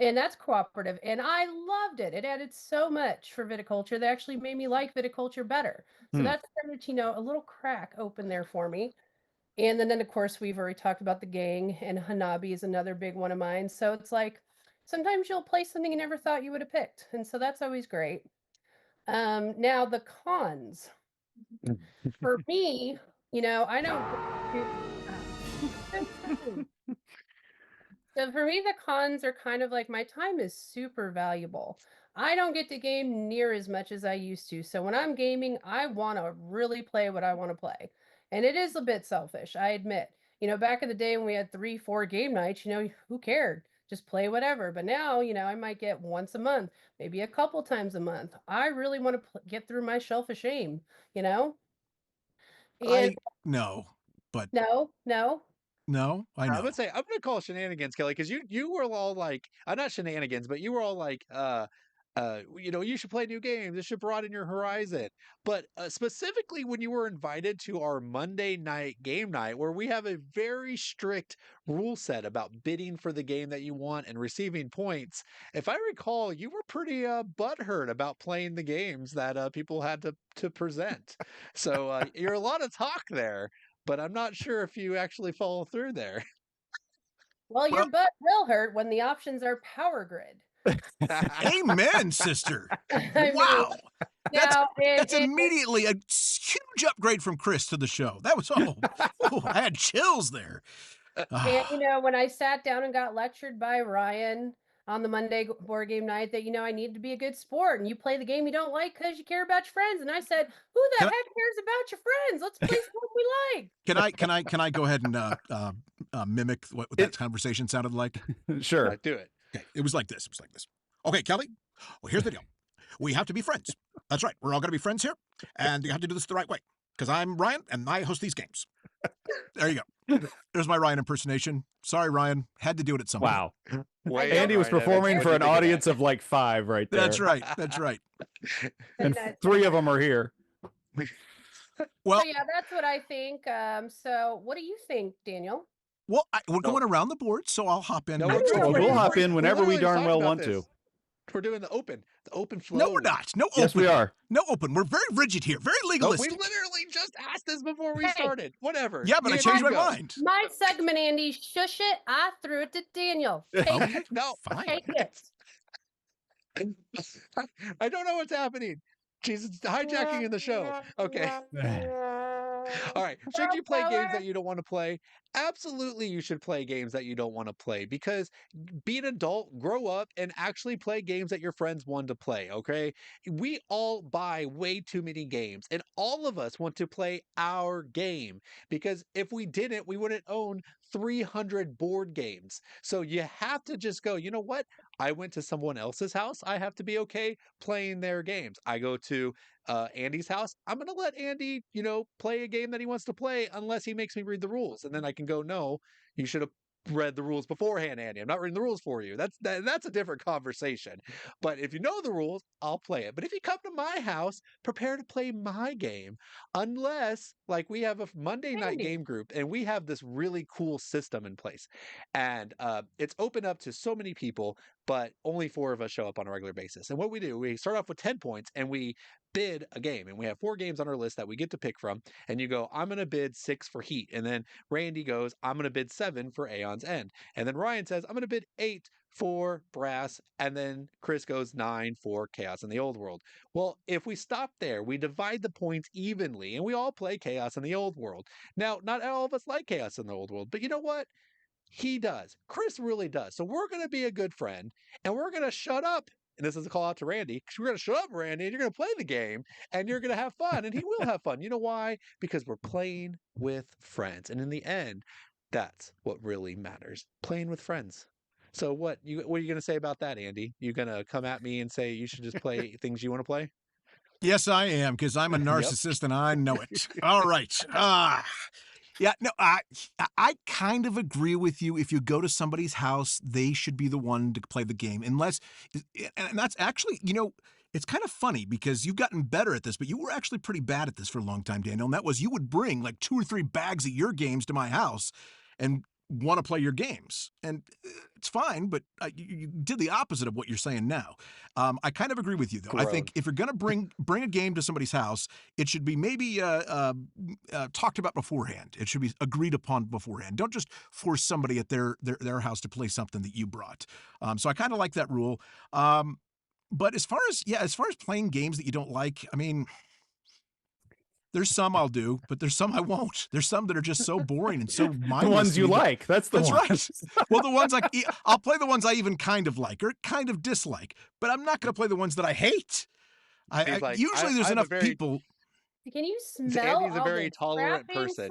And that's cooperative. And I loved it. It added so much for viticulture. They actually made me like viticulture better. So that started, a little crack open there for me. And then, of course, we've already talked about the gang, and Hanabi is another big one of mine. So it's like, sometimes you'll play something you never thought you would have picked. And so that's always great. Now the cons. For me, I don't. So for me, the cons are kind of like my time is super valuable. I don't get to game near as much as I used to. So when I'm gaming, I want to really play what I want to play. And it is a bit selfish, I admit. Back in the day when we had 3-4 game nights, who cared? Just play whatever. But now, I might get once a month, maybe a couple times a month. I really want to get through my shelf of shame, And no, but no. No, I know. I would say I'm gonna call shenanigans, Kelly, because you were all like, not shenanigans, but you were all like, you should play new games. This should broaden your horizon. But specifically when you were invited to our Monday night game night, where we have a very strict rule set about bidding for the game that you want and receiving points, if I recall, you were pretty butthurt about playing the games that people had to present. So you're a lot of talk there, but I'm not sure if you actually follow through there. Well, your butt will hurt when the options are power grid. Amen, sister. I Wow. mean, now, That's immediately a huge upgrade from Chris to the show. That was, I had chills there. And, when I sat down and got lectured by Ryan on the Monday board game night that, I need to be a good sport and you play the game you don't like because you care about your friends. And I said, who the heck cares about your friends? Let's play something we like. Can I go ahead and mimic what that conversation sounded like? Sure. Do it. Okay. It was like this. Okay, Kelly. Well, here's the deal. We have to be friends. That's right. We're all going to be friends here. And you have to do this the right way. Because I'm Ryan and I host these games. There you go. There's my Ryan impersonation. Sorry, Ryan. Had to do it at some point. Wow. Andy was performing for an audience of like 5 right there. That's right. And 3 of them are here. Well, so yeah, that's what I think. So what do you think, Daniel? Well, we're going around the board, so I'll hop in. We'll hop in whenever we darn well want to. We're doing the open flow. No, we're not. No open. Yes, we are. No open. We're very rigid here. Very legalistic. No, we literally just asked this before we started. Whatever. Yeah, but I changed my mind. My segment, Andy. Shush it. I threw it to Daniel. Take it. No, fine. Take it. I don't know what's happening. Jesus, hijacking in the show. Okay. All right. Should you play games that you don't want to play? Absolutely, you should play games that you don't want to play because be an adult, grow up, and actually play games that your friends want to play, okay? We all buy way too many games, and all of us want to play our game because if we didn't, we wouldn't own 300 board games. So you have to just go, you know what? I went to someone else's house. I have to be okay playing their games. I go to Andy's house. I'm going to let Andy, play a game that he wants to play unless he makes me read the rules. And then I can go, no, you should have read the rules beforehand, Andy. I'm not reading the rules for you. That's a different conversation. But if you know the rules, I'll play it. But if you come to my house, prepare to play my game. Unless, like, we have a Monday night game group and we have this really cool system in place. And it's open up to so many people, but only 4 of us show up on a regular basis. And what we do, we start off with 10 points and we bid a game. And we have 4 games on our list that we get to pick from. And you go, I'm going to bid 6 for Heat. And then Randy goes, I'm going to bid 7 for Aeon's End. And then Ryan says, I'm going to bid 8 for Brass. And then Chris goes 9 for Chaos in the Old World. Well, if we stop there, we divide the points evenly and we all play Chaos in the Old World. Now, not all of us like Chaos in the Old World, but you know what? He does. Chris really does. So we're going to be a good friend and we're going to shut up. And this is a call out to Randy because we're going to shut up, Randy, and you're going to play the game and you're going to have fun and he will have fun. You know why? Because we're playing with friends. And in the end, that's what really matters. Playing with friends. So what are you going to say about that, Andy? You going to come at me and say you should just play things you want to play? Yes, I am, because I'm a narcissist and I know it. All right. Yeah, no, I kind of agree with you. If you go to somebody's house, they should be the one to play the game. Unless, and that's actually, it's kind of funny because you've gotten better at this, but you were actually pretty bad at this for a long time, Daniel. And that was you would bring like 2 or 3 bags of your games to my house and want to play your games. And it's fine, but you did the opposite of what you're saying now. I kind of agree with you, though. I think if you're going to bring a game to somebody's house, it should be maybe talked about beforehand. It should be agreed upon beforehand. Don't just force somebody at their house to play something that you brought. So I kind of like that rule. But as far as playing games that you don't like, I mean, there's some I'll do, but there's some I won't. There's some that are just so boring and so mindless. The ones you like. That's right. Well, the ones I'll play the ones I even kind of like or kind of dislike, but I'm not going to play the ones that I hate. Usually there's enough people. Can you smell Andy's a very tolerant person.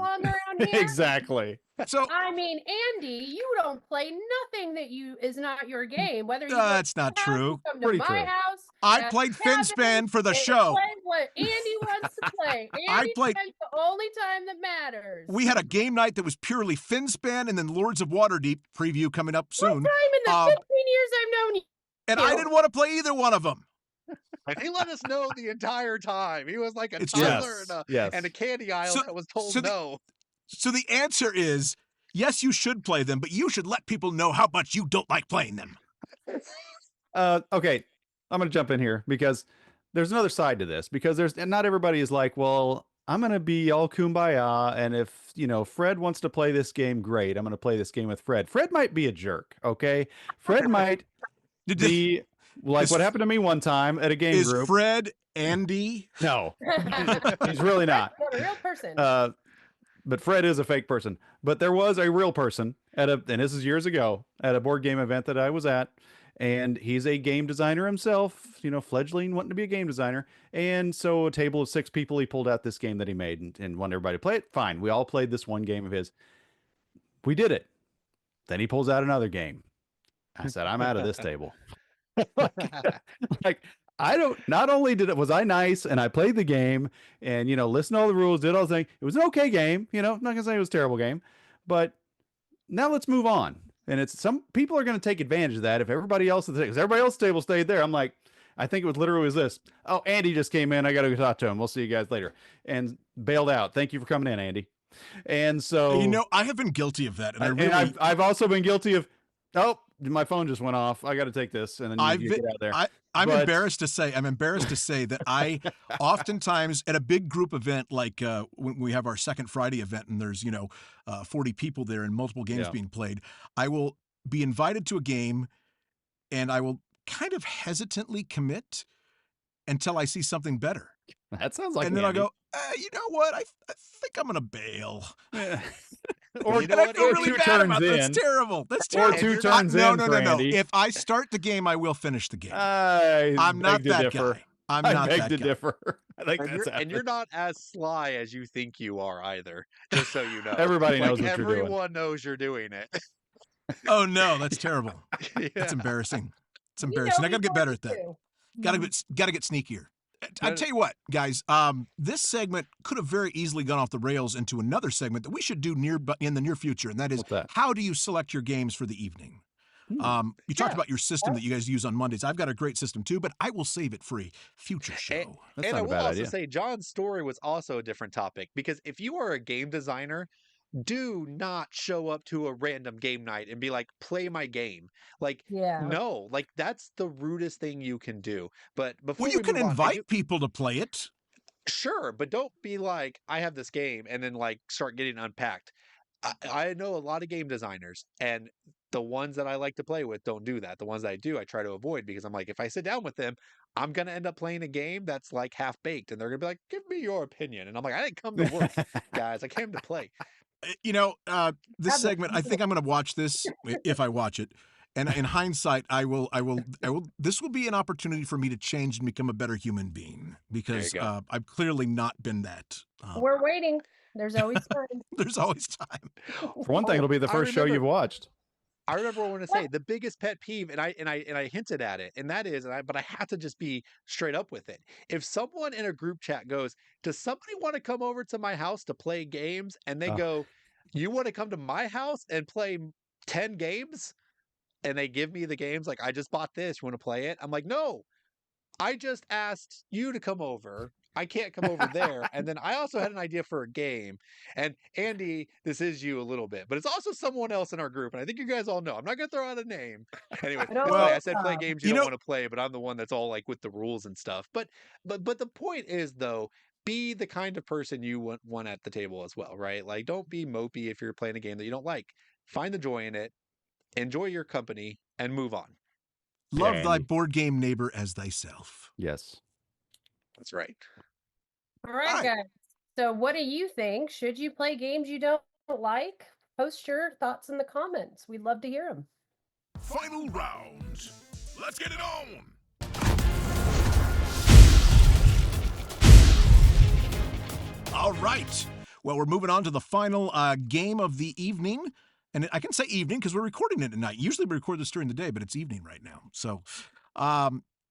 Exactly. So I mean, Andy, you don't play nothing that is not your game. Whether you that's not true. Come to my house. I played Finspan for the show. Play what Andy wants to play. Andy plays the only time that matters. We had a game night that was purely Finspan, and then Lords of Waterdeep preview coming up soon. What time in the 15 years I've known you? And I didn't want to play either one of them. And he let us know the entire time. He was like a toddler and a candy aisle that was told no. So the answer is, yes, you should play them, but you should let people know how much you don't like playing them. Okay, I'm going to jump in here because there's another side to this. Because not everybody is like, well, I'm going to be all kumbaya. And if, Fred wants to play this game, great. I'm going to play this game with Fred. Fred might be a jerk. Okay. Fred might be like what happened to me one time at a game group. Is Fred Andy? No, he's really not. Not a real person. But Fred is a fake person. But there was a real person and this is years ago, at a board game event that I was at. And he's a game designer himself, fledgling, wanting to be a game designer. And so a table of 6 people, he pulled out this game that he made and wanted everybody to play it. Fine. We all played this one game of his. We did it. Then he pulls out another game. I said, I'm out of this table. Not only was I nice and I played the game and, listened to all the rules, did all the things. It was an okay game. I'm not going to say it was a terrible game, but now let's move on. And some people are going to take advantage of that. If everybody else because everybody else's table stayed there, I'm like, I think it was literally this. Oh, Andy just came in. I got to go talk to him. We'll see you guys later. And bailed out. Thank you for coming in, Andy. And so, I have been guilty of that. And I've also been guilty of, my phone just went off. I got to take this. And then you get out there. I'm embarrassed to say that I oftentimes at a big group event, like when we have our second Friday event and there's, 40 people there and multiple games being played, I will be invited to a game and I will kind of hesitantly commit until I see something better. That sounds like And then I'll go, you know what? I think I'm going to bail. Or I feel really bad about that. That's terrible. That's terrible. Or 2 turns in. No. If I start the game, I will finish the game. I'm not that guy. I'm not that guy. Differ. I think and you're not as sly as you think you are either. Just so you know, everybody knows what you're doing. Everyone knows you're doing it. Oh no, that's terrible. That's embarrassing. It's embarrassing. I got to get better at that. Got to get sneakier. I tell you what, guys, this segment could have very easily gone off the rails into another segment that we should do in the near future, and that is how do you select your games for the evening? You talked about your system that you guys use on Mondays. I've got a great system too, but I will save it for a future show. And I will also say John's story was also a different topic, because if you are a game designer, do not show up to a random game night and be like, play my game. No, that's the rudest thing you can do. But before you can invite people to play it. Sure, but don't be like, I have this game and then start getting unpacked. I know a lot of game designers, and the ones that I like to play with don't do that. The ones that I do, I try to avoid, because I'm like, if I sit down with them, I'm going to end up playing a game that's half baked, and they're going to be like, give me your opinion. And I'm like, I didn't come to work, guys. I came to play. This segment, I think I'm going to watch this if I watch it. And in hindsight, I will, this will be an opportunity for me to change and become a better human being, because I've clearly not been that. We're waiting. There's always time. There's always time. For one thing, it'll be the first show you've watched. I remember what I want to say, the biggest pet peeve, and I hinted at it, and that is, but I have to just be straight up with it. If someone in a group chat goes, does somebody want to come over to my house to play games? And they go, you want to come to my house and play 10 games? And they give me the games, I just bought this, you want to play it? I'm like, no, I just asked you to come over. I can't come over there. And then I also had an idea for a game. And Andy, this is you a little bit, but it's also someone else in our group. And I think you guys all know. I'm not going to throw out a name. Anyway, I said play games you don't want to play, but I'm the one that's all with the rules and stuff. But the point is, though, be the kind of person you want at the table as well, right? Don't be mopey if you're playing a game that you don't like. Find the joy in it, enjoy your company, and move on. Love thy board game neighbor as thyself. Yes. That's right. All right, guys. So what do you think? Should you play games you don't like? Post your thoughts in the comments. We'd love to hear them. Final round. Let's get it on. All right. Well, we're moving on to the final game of the evening. And I can say evening because we're recording it at night. Usually we record this during the day, but it's evening right now. So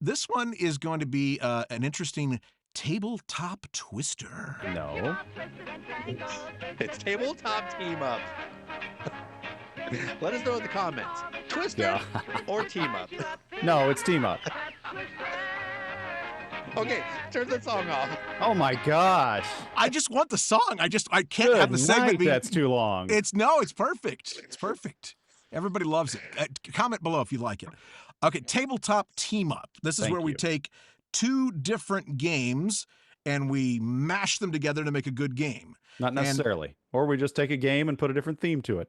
this one is going to be an interesting tabletop twister. No. It's tabletop team up. Let us know in the comments. Twister or team up? No, it's team up. Okay, turn the song off. Oh my gosh. I just want the song. I can't have the segment be... That's too long. It's perfect. It's perfect. Everybody loves it. Comment below if you like it. Okay, tabletop team up. This is where we take 2 different games and we mash them together to make a good game. Not necessarily. Or we just take a game and put a different theme to it.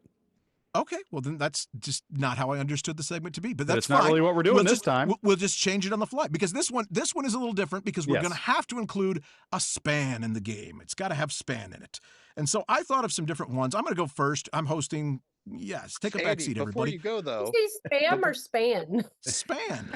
Okay, well then that's just not how I understood the segment to be, but that's it's not fine. really what we're doing this time. We'll just change it on the fly because this one is a little different because we're going to have to include a span in the game. It's got to have span in it. And so I thought of some different ones. I'm going to go first. I'm hosting. Yes, take a back seat, everybody. Before you go though, you say spam or span? Span.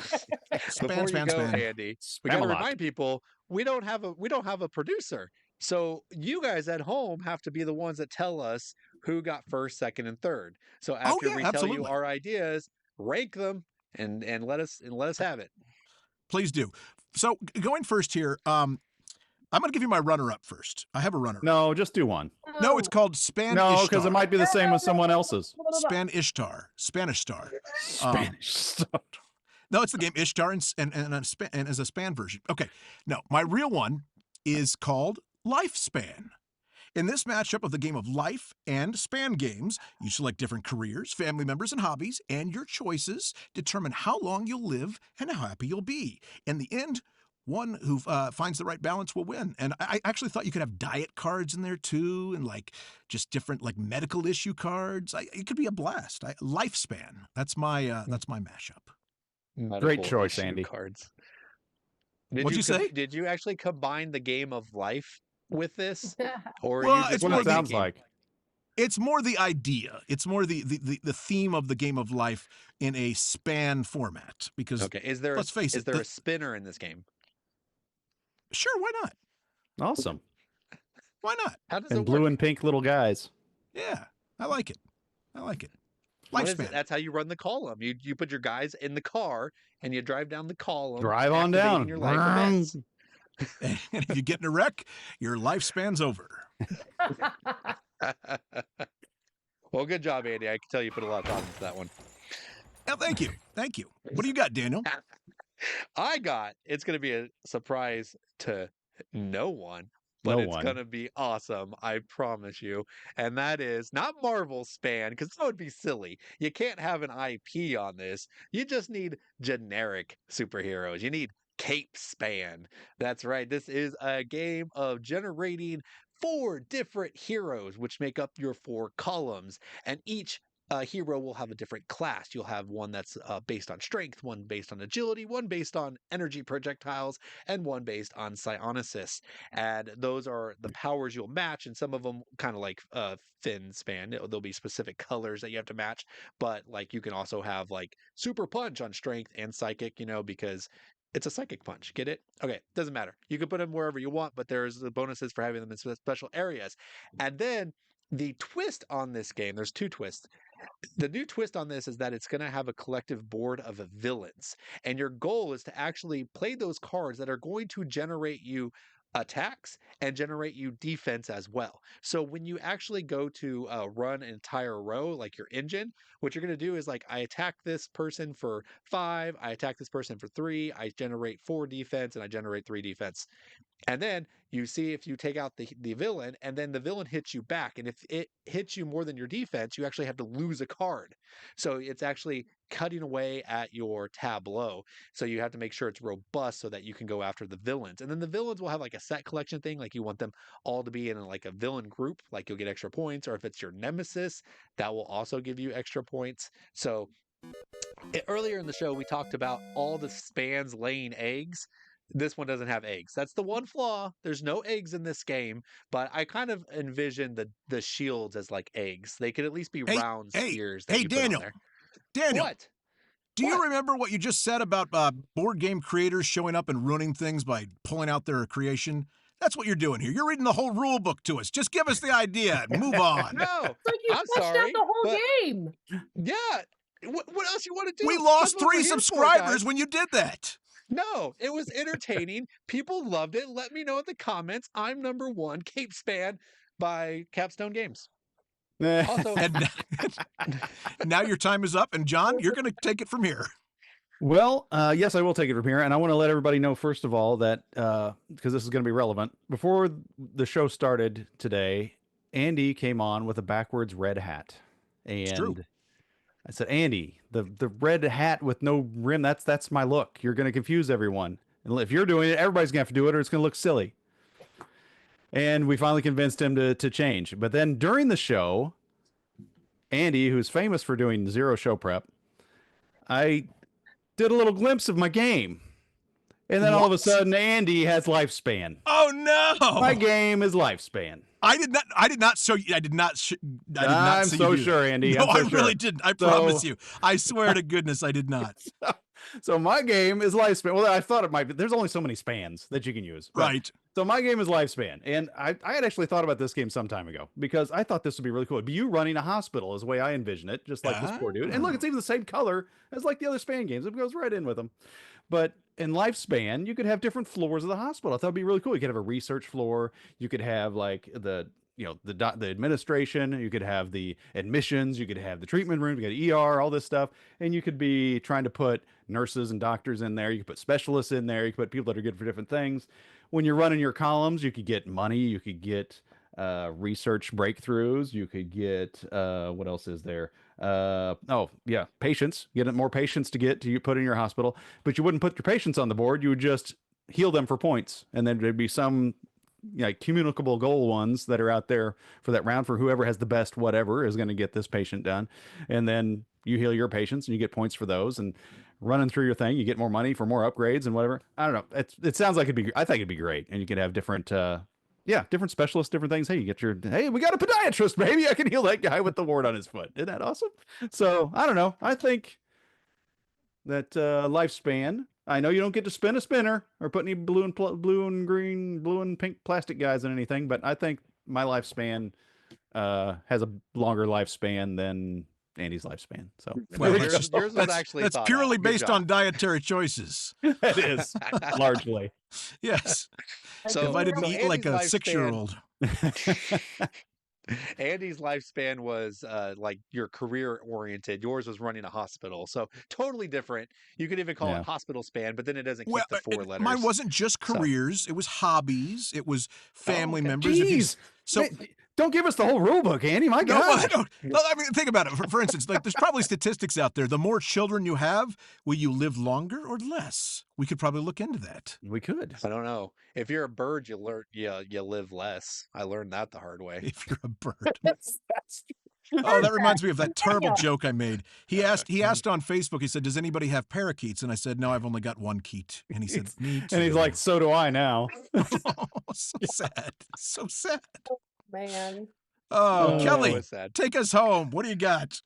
Before you go, Andy, we got to remind people we don't have a producer. So you guys at home have to be the ones that tell us who got first, second, and third. So after we tell you our ideas, rank them and let us have it. Please do. So going first here, I'm going to give you my runner-up first. I have a runner. No, just do one. No, it's called Span No, Ishtar. because it might be the same as someone else's. Span Ishtar. Spanish Star. Spanish Star. No, it's the game Ishtar and as a span version. Okay. No, my real one is called Lifespan. In this matchup of the game of life and span games, you select different careers, family members, and hobbies, and your choices determine how long you'll live and how happy you'll be. In the end, one who finds the right balance will win. And I actually thought you could have diet cards in there too, and like just different like medical issue cards. It could be a blast. Lifespan. That's my mashup. Medical Great choice, issue Andy. Cards. What'd you say? Did you actually combine the game of life with this, or Well, you just it's what more it sounds like. It's more the idea. It's more the theme of the game of life in a span format. Because let's face it, is there a spinner in this game? Sure, why not? Awesome. Why not? How does And it blue work? and pink little guys. Yeah, I like it. What is it? Lifespan. That's how you run the column. You put your guys in the car and you drive down the column. Drive on activating down. Your life events. And if you get in a wreck, your lifespan's over. Well, good job, Andy. I can tell you put a lot of thought into that one. Oh, thank you. What do you got, Daniel? It's going to be a surprise to no one, but it's going to be awesome. I promise you. And that is not Marvel Span, because that would be silly. You can't have an IP on this. You just need generic superheroes. You need Cape Span. That's right. This is a game of generating 4 different heroes, which make up your 4 columns. And each hero will have a different class. You'll have one that's based on strength, one based on agility, one based on energy projectiles, and one based on psionesis. And those are the powers you'll match. And some of them, kind of like Finspan, there'll be specific colors that you have to match. But like you can also have like super punch on strength and psychic, because it's a psychic punch. Get it? Okay, doesn't matter. You can put them wherever you want, but there's the bonuses for having them in special areas. And then the twist on this game, there's 2 twists. The new twist on this is that it's going to have a collective board of villains. And your goal is to actually play those cards that are going to generate you attacks and generate you defense as well. So when you actually go to run an entire row, like your engine, what you're going to do is like, I attack this person for 5, I attack this person for 3, I generate 4 defense, and I generate 3 defense. And then you see if you take out the villain, and then the villain hits you back. And if it hits you more than your defense, you actually have to lose a card. So it's actually cutting away at your tableau. So you have to make sure it's robust so that you can go after the villains. And then the villains will have like a set collection thing, like you want them all to be in like a villain group, like you'll get extra points. Or if it's your nemesis, that will also give you extra points. So earlier in the show, we talked about all the spans laying eggs. This one doesn't have eggs. That's the one flaw. There's no eggs in this game, but I kind of envision the shields as like eggs. They could at least be round spheres. That you Daniel. put on there. Daniel. What? Do you remember what you just said about board game creators showing up and ruining things by pulling out their creation? That's what you're doing here. You're reading the whole rule book to us. Just give us the idea and move on. No, It's like you fleshed out the whole game. Yeah. What else you want to do? We lost That's what 3 we're here for, subscribers guys. when you did that. No, it was entertaining. People loved it. Let me know in the comments. I'm number 1, Cape Span by Capstone Games. Also, And now your time is up. And John, you're going to take it from here. Well, yes, I will take it from here. And I want to let everybody know, first of all, that because this is going to be relevant, before the show started today, Andy came on with a backwards red hat. And It's true. I said, Andy, the red hat with no rim, that's my look. You're going to confuse everyone. And if you're doing it, everybody's going to have to do it or it's going to look silly. And we finally convinced him to change. But then during the show, Andy, who's famous for doing zero show prep, I did a little glimpse of my game. And then all of a sudden, Andy has Lifespan. Oh no! My game is Lifespan. I did not show you. I did not. I'm so sure, Andy. No, I sure. really didn't. I promise you. I swear to goodness, I did not. So my game is Lifespan. Well, I thought it might be. There's only so many spans that you can use. Right. So my game is Lifespan. And I had actually thought about this game some time ago because I thought this would be really cool. It'd be you running a hospital is the way I envision it, just like this poor dude. And look, it's even the same color as like the other Span games. It goes right in with them. But in Lifespan, you could have different floors of the hospital. I thought it'd be really cool. You could have a research floor. You could have like the administration. You could have the admissions. You could have the treatment room. You got ER, all this stuff. And you could be trying to put nurses and doctors in there. You could put specialists in there. You could put people that are good for different things. When you're running your columns, you could get money. You could get research breakthroughs. You could get what else is there? Patients. Get more patients to put in your hospital, but you wouldn't put your patients on the board. You would just heal them for points, and then there'd be some communicable goal ones that are out there for that round for whoever has the best whatever is going to get this patient done, and then you heal your patients and you get points for those, and running through your thing, you get more money for more upgrades and whatever. I don't know. It sounds like I think it'd be great, and you could have different different specialists, different things. Hey, we got a podiatrist, maybe I can heal that guy with the wart on his foot. Isn't that awesome? So I don't know. I think that Lifespan. I know you don't get to spin a spinner or put any blue and green, blue and pink plastic guys in anything, but I think my Lifespan has a longer lifespan than Andy's Lifespan. So yours was actually that's purely based on dietary choices. It is largely. Yes. So if I didn't eat like a 6-year-old. Andy's Lifespan was like your career oriented. Yours was running a hospital. So totally different. You could even call it hospital span, but then it doesn't keep the 4 letters. Mine wasn't just careers. It was hobbies. It was family members. Jeez. So don't give us the whole rule book, Andy. My God. No, I mean, think about it. For instance, like there's probably statistics out there. The more children you have, will you live longer or less? We could probably look into that. We could. I don't know. If you're a bird, you live less. I learned that the hard way. If you're a bird. Oh, that reminds me of that terrible joke I made. He asked on Facebook, he said, does anybody have parakeets? And I said, no, I've only got one keet. And he said, me too. And he's like, so do I now. Oh, so sad. So sad. Man. Oh, Kelly, take us home. What do you got?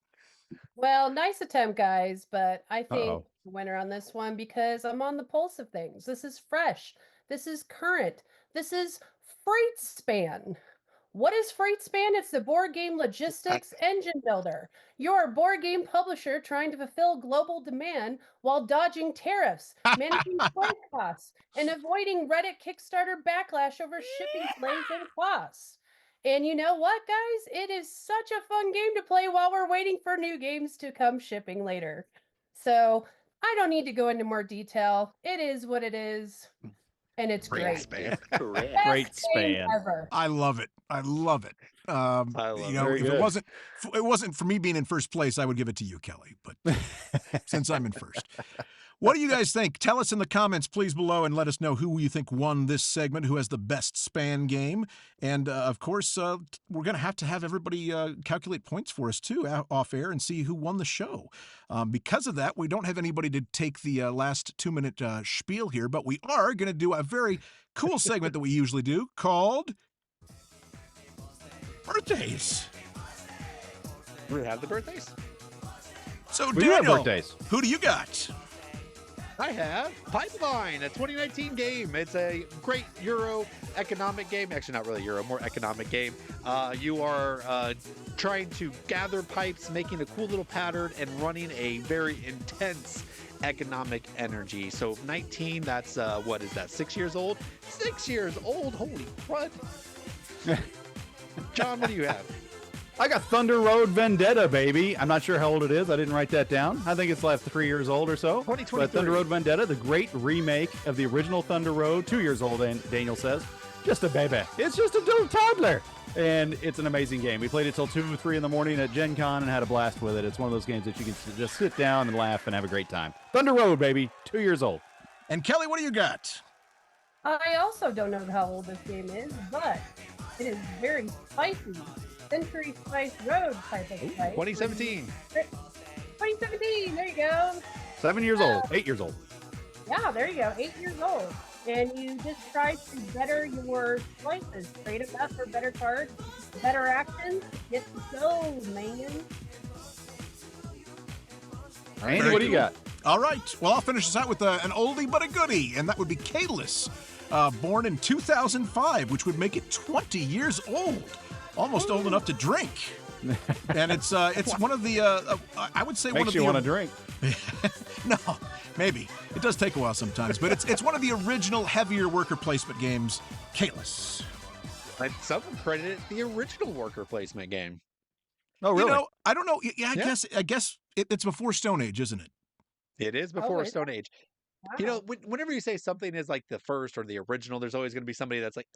Well, nice attempt, guys, but I think the winner on this one because I'm on the pulse of things. This is fresh. This is current. This is Finspan. What is Finspan? It's the board game logistics engine builder. You're a board game publisher trying to fulfill global demand while dodging tariffs, managing freight costs, and avoiding Reddit Kickstarter backlash over shipping delays and costs. And you know what, guys? It is such a fun game to play while we're waiting for new games to come shipping later. So I don't need to go into more detail. It is what it is. And it's great. Span. Great span. Ever. I love it. I love it. If it wasn't for me being in first place, I would give it to you, Kelly. But since I'm in first. What do you guys think? Tell us in the comments, please, below, and let us know who you think won this segment, who has the best Span game. And, of course, we're going to have everybody calculate points for us, too, off air and see who won the show. Because of that, we don't have anybody to take the last 2-minute spiel here, but we are going to do a very cool segment that we usually do called Birthdays. We have the birthdays. So, we Daniel, have birthdays. Who do you got? I have Pipeline, a 2019 game. It's a great Euro economic game. Actually, not really Euro, more economic game. You are trying to gather pipes, making a cool little pattern, and running a very intense economic energy. So 19, that's, what is that, 6 years old? 6 years old? Holy crud. John, what do you have? I got Thunder Road Vendetta, baby. I'm not sure how old it is. I didn't write that down. I think it's like 3 years old or so. 2023. But Thunder Road Vendetta, the great remake of the original Thunder Road. 2 years old, Daniel says. Just a baby. It's just a little toddler. And it's an amazing game. We played it till 2 or 3 in the morning at Gen Con and had a blast with it. It's one of those games that you can just sit down and laugh and have a great time. Thunder Road, baby. 2 years old. And Kelly, what do you got? I also don't know how old this game is, but it is very spicy. Century Spice Road type of spice. 2017. 2017, there you go. 7 years old, 8 years old. Yeah, there you go, 8 years old. And you just try to better your slices. Trade it up for better cards, better actions. Get the gold, man. Andy, what do you got? All right. Well, I'll finish this out with an oldie but a goodie, and that would be Kalis, born in 2005, which would make it 20 years old, almost old enough to drink. And it's one of the I would say Makes one of the you want to drink. No, maybe it does take a while sometimes, but it's one of the original heavier worker placement games, Kalis. Some credit it the original worker placement game. Oh, really? You know, I don't know. Yeah, I guess it's before Stone Age, isn't it? It is before Stone Age. Wow. You know, whenever you say something is like the first or the original, there's always going to be somebody that's like,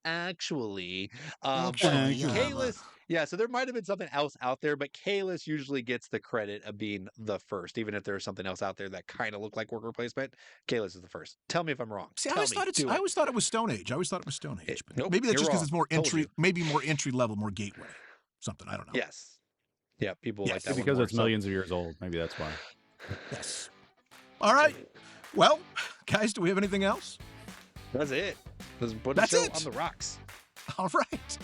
actually. Kalis, yeah, so there might have been something else out there, but Kalis usually gets the credit of being the first, even if there's something else out there that kind of looked like worker placement. Kalis is the first. Tell me if I'm wrong. See, I always thought it was Stone Age. But Nope, maybe that's just because it's more Told you. maybe more entry level, more gateway, something. I don't know. Yes. Yeah, people like that. Because one it's more, millions of years old. Maybe that's why. Yes. All right. Well, guys, do we have anything else? That's it. Let's put That's the show it. on the rocks. All right.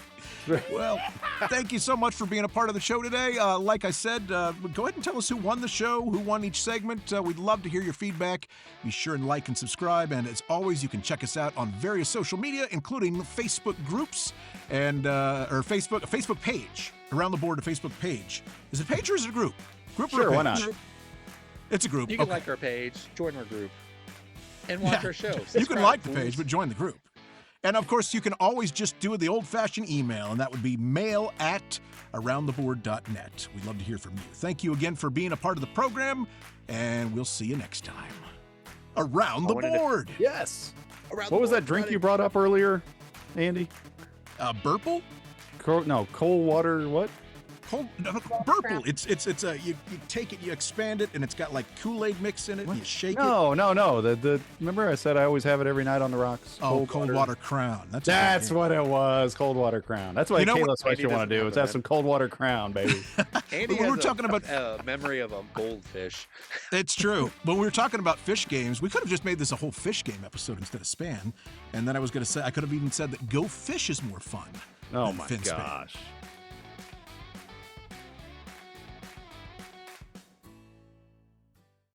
Well, thank you so much for being a part of the show today. Like I said, go ahead and tell us who won the show, who won each segment. We'd love to hear your feedback. Be sure and like and subscribe. And as always, you can check us out on various social media, including Facebook groups and or Facebook page. Around the Board, a Facebook page. Is it a page or is it a group? Group or a Sure, page? why not? It's a group. You can Okay. like our page, join our group, and watch our show. You can Subscribe, like the fools. page, but join the group. And of course, you can always just do the old-fashioned email, and that would be mail@aroundtheboard.net. We'd love to hear from you. Thank you again for being a part of the program, and we'll see you next time. Around the Board. Yes. Around What the was board, that drink buddy. you brought up earlier, Andy? Burple? Cold water. What? Burple. It's you take it, you expand it, and it's got like Kool-Aid mix in it. And you shake it. No. The remember I said I always have it every night on the rocks. Oh, cold water crown. That's what it was. Cold water crown. That's what Kayla's what you want to do. Is have some cold water crown, baby. Andy When has we're talking about a memory of a goldfish. It's true. When we were talking about fish games, we could have just made this a whole fish game episode instead of Span. And then I was going to say, I could have even said that Go Fish is more fun. Oh than my Finspan. gosh.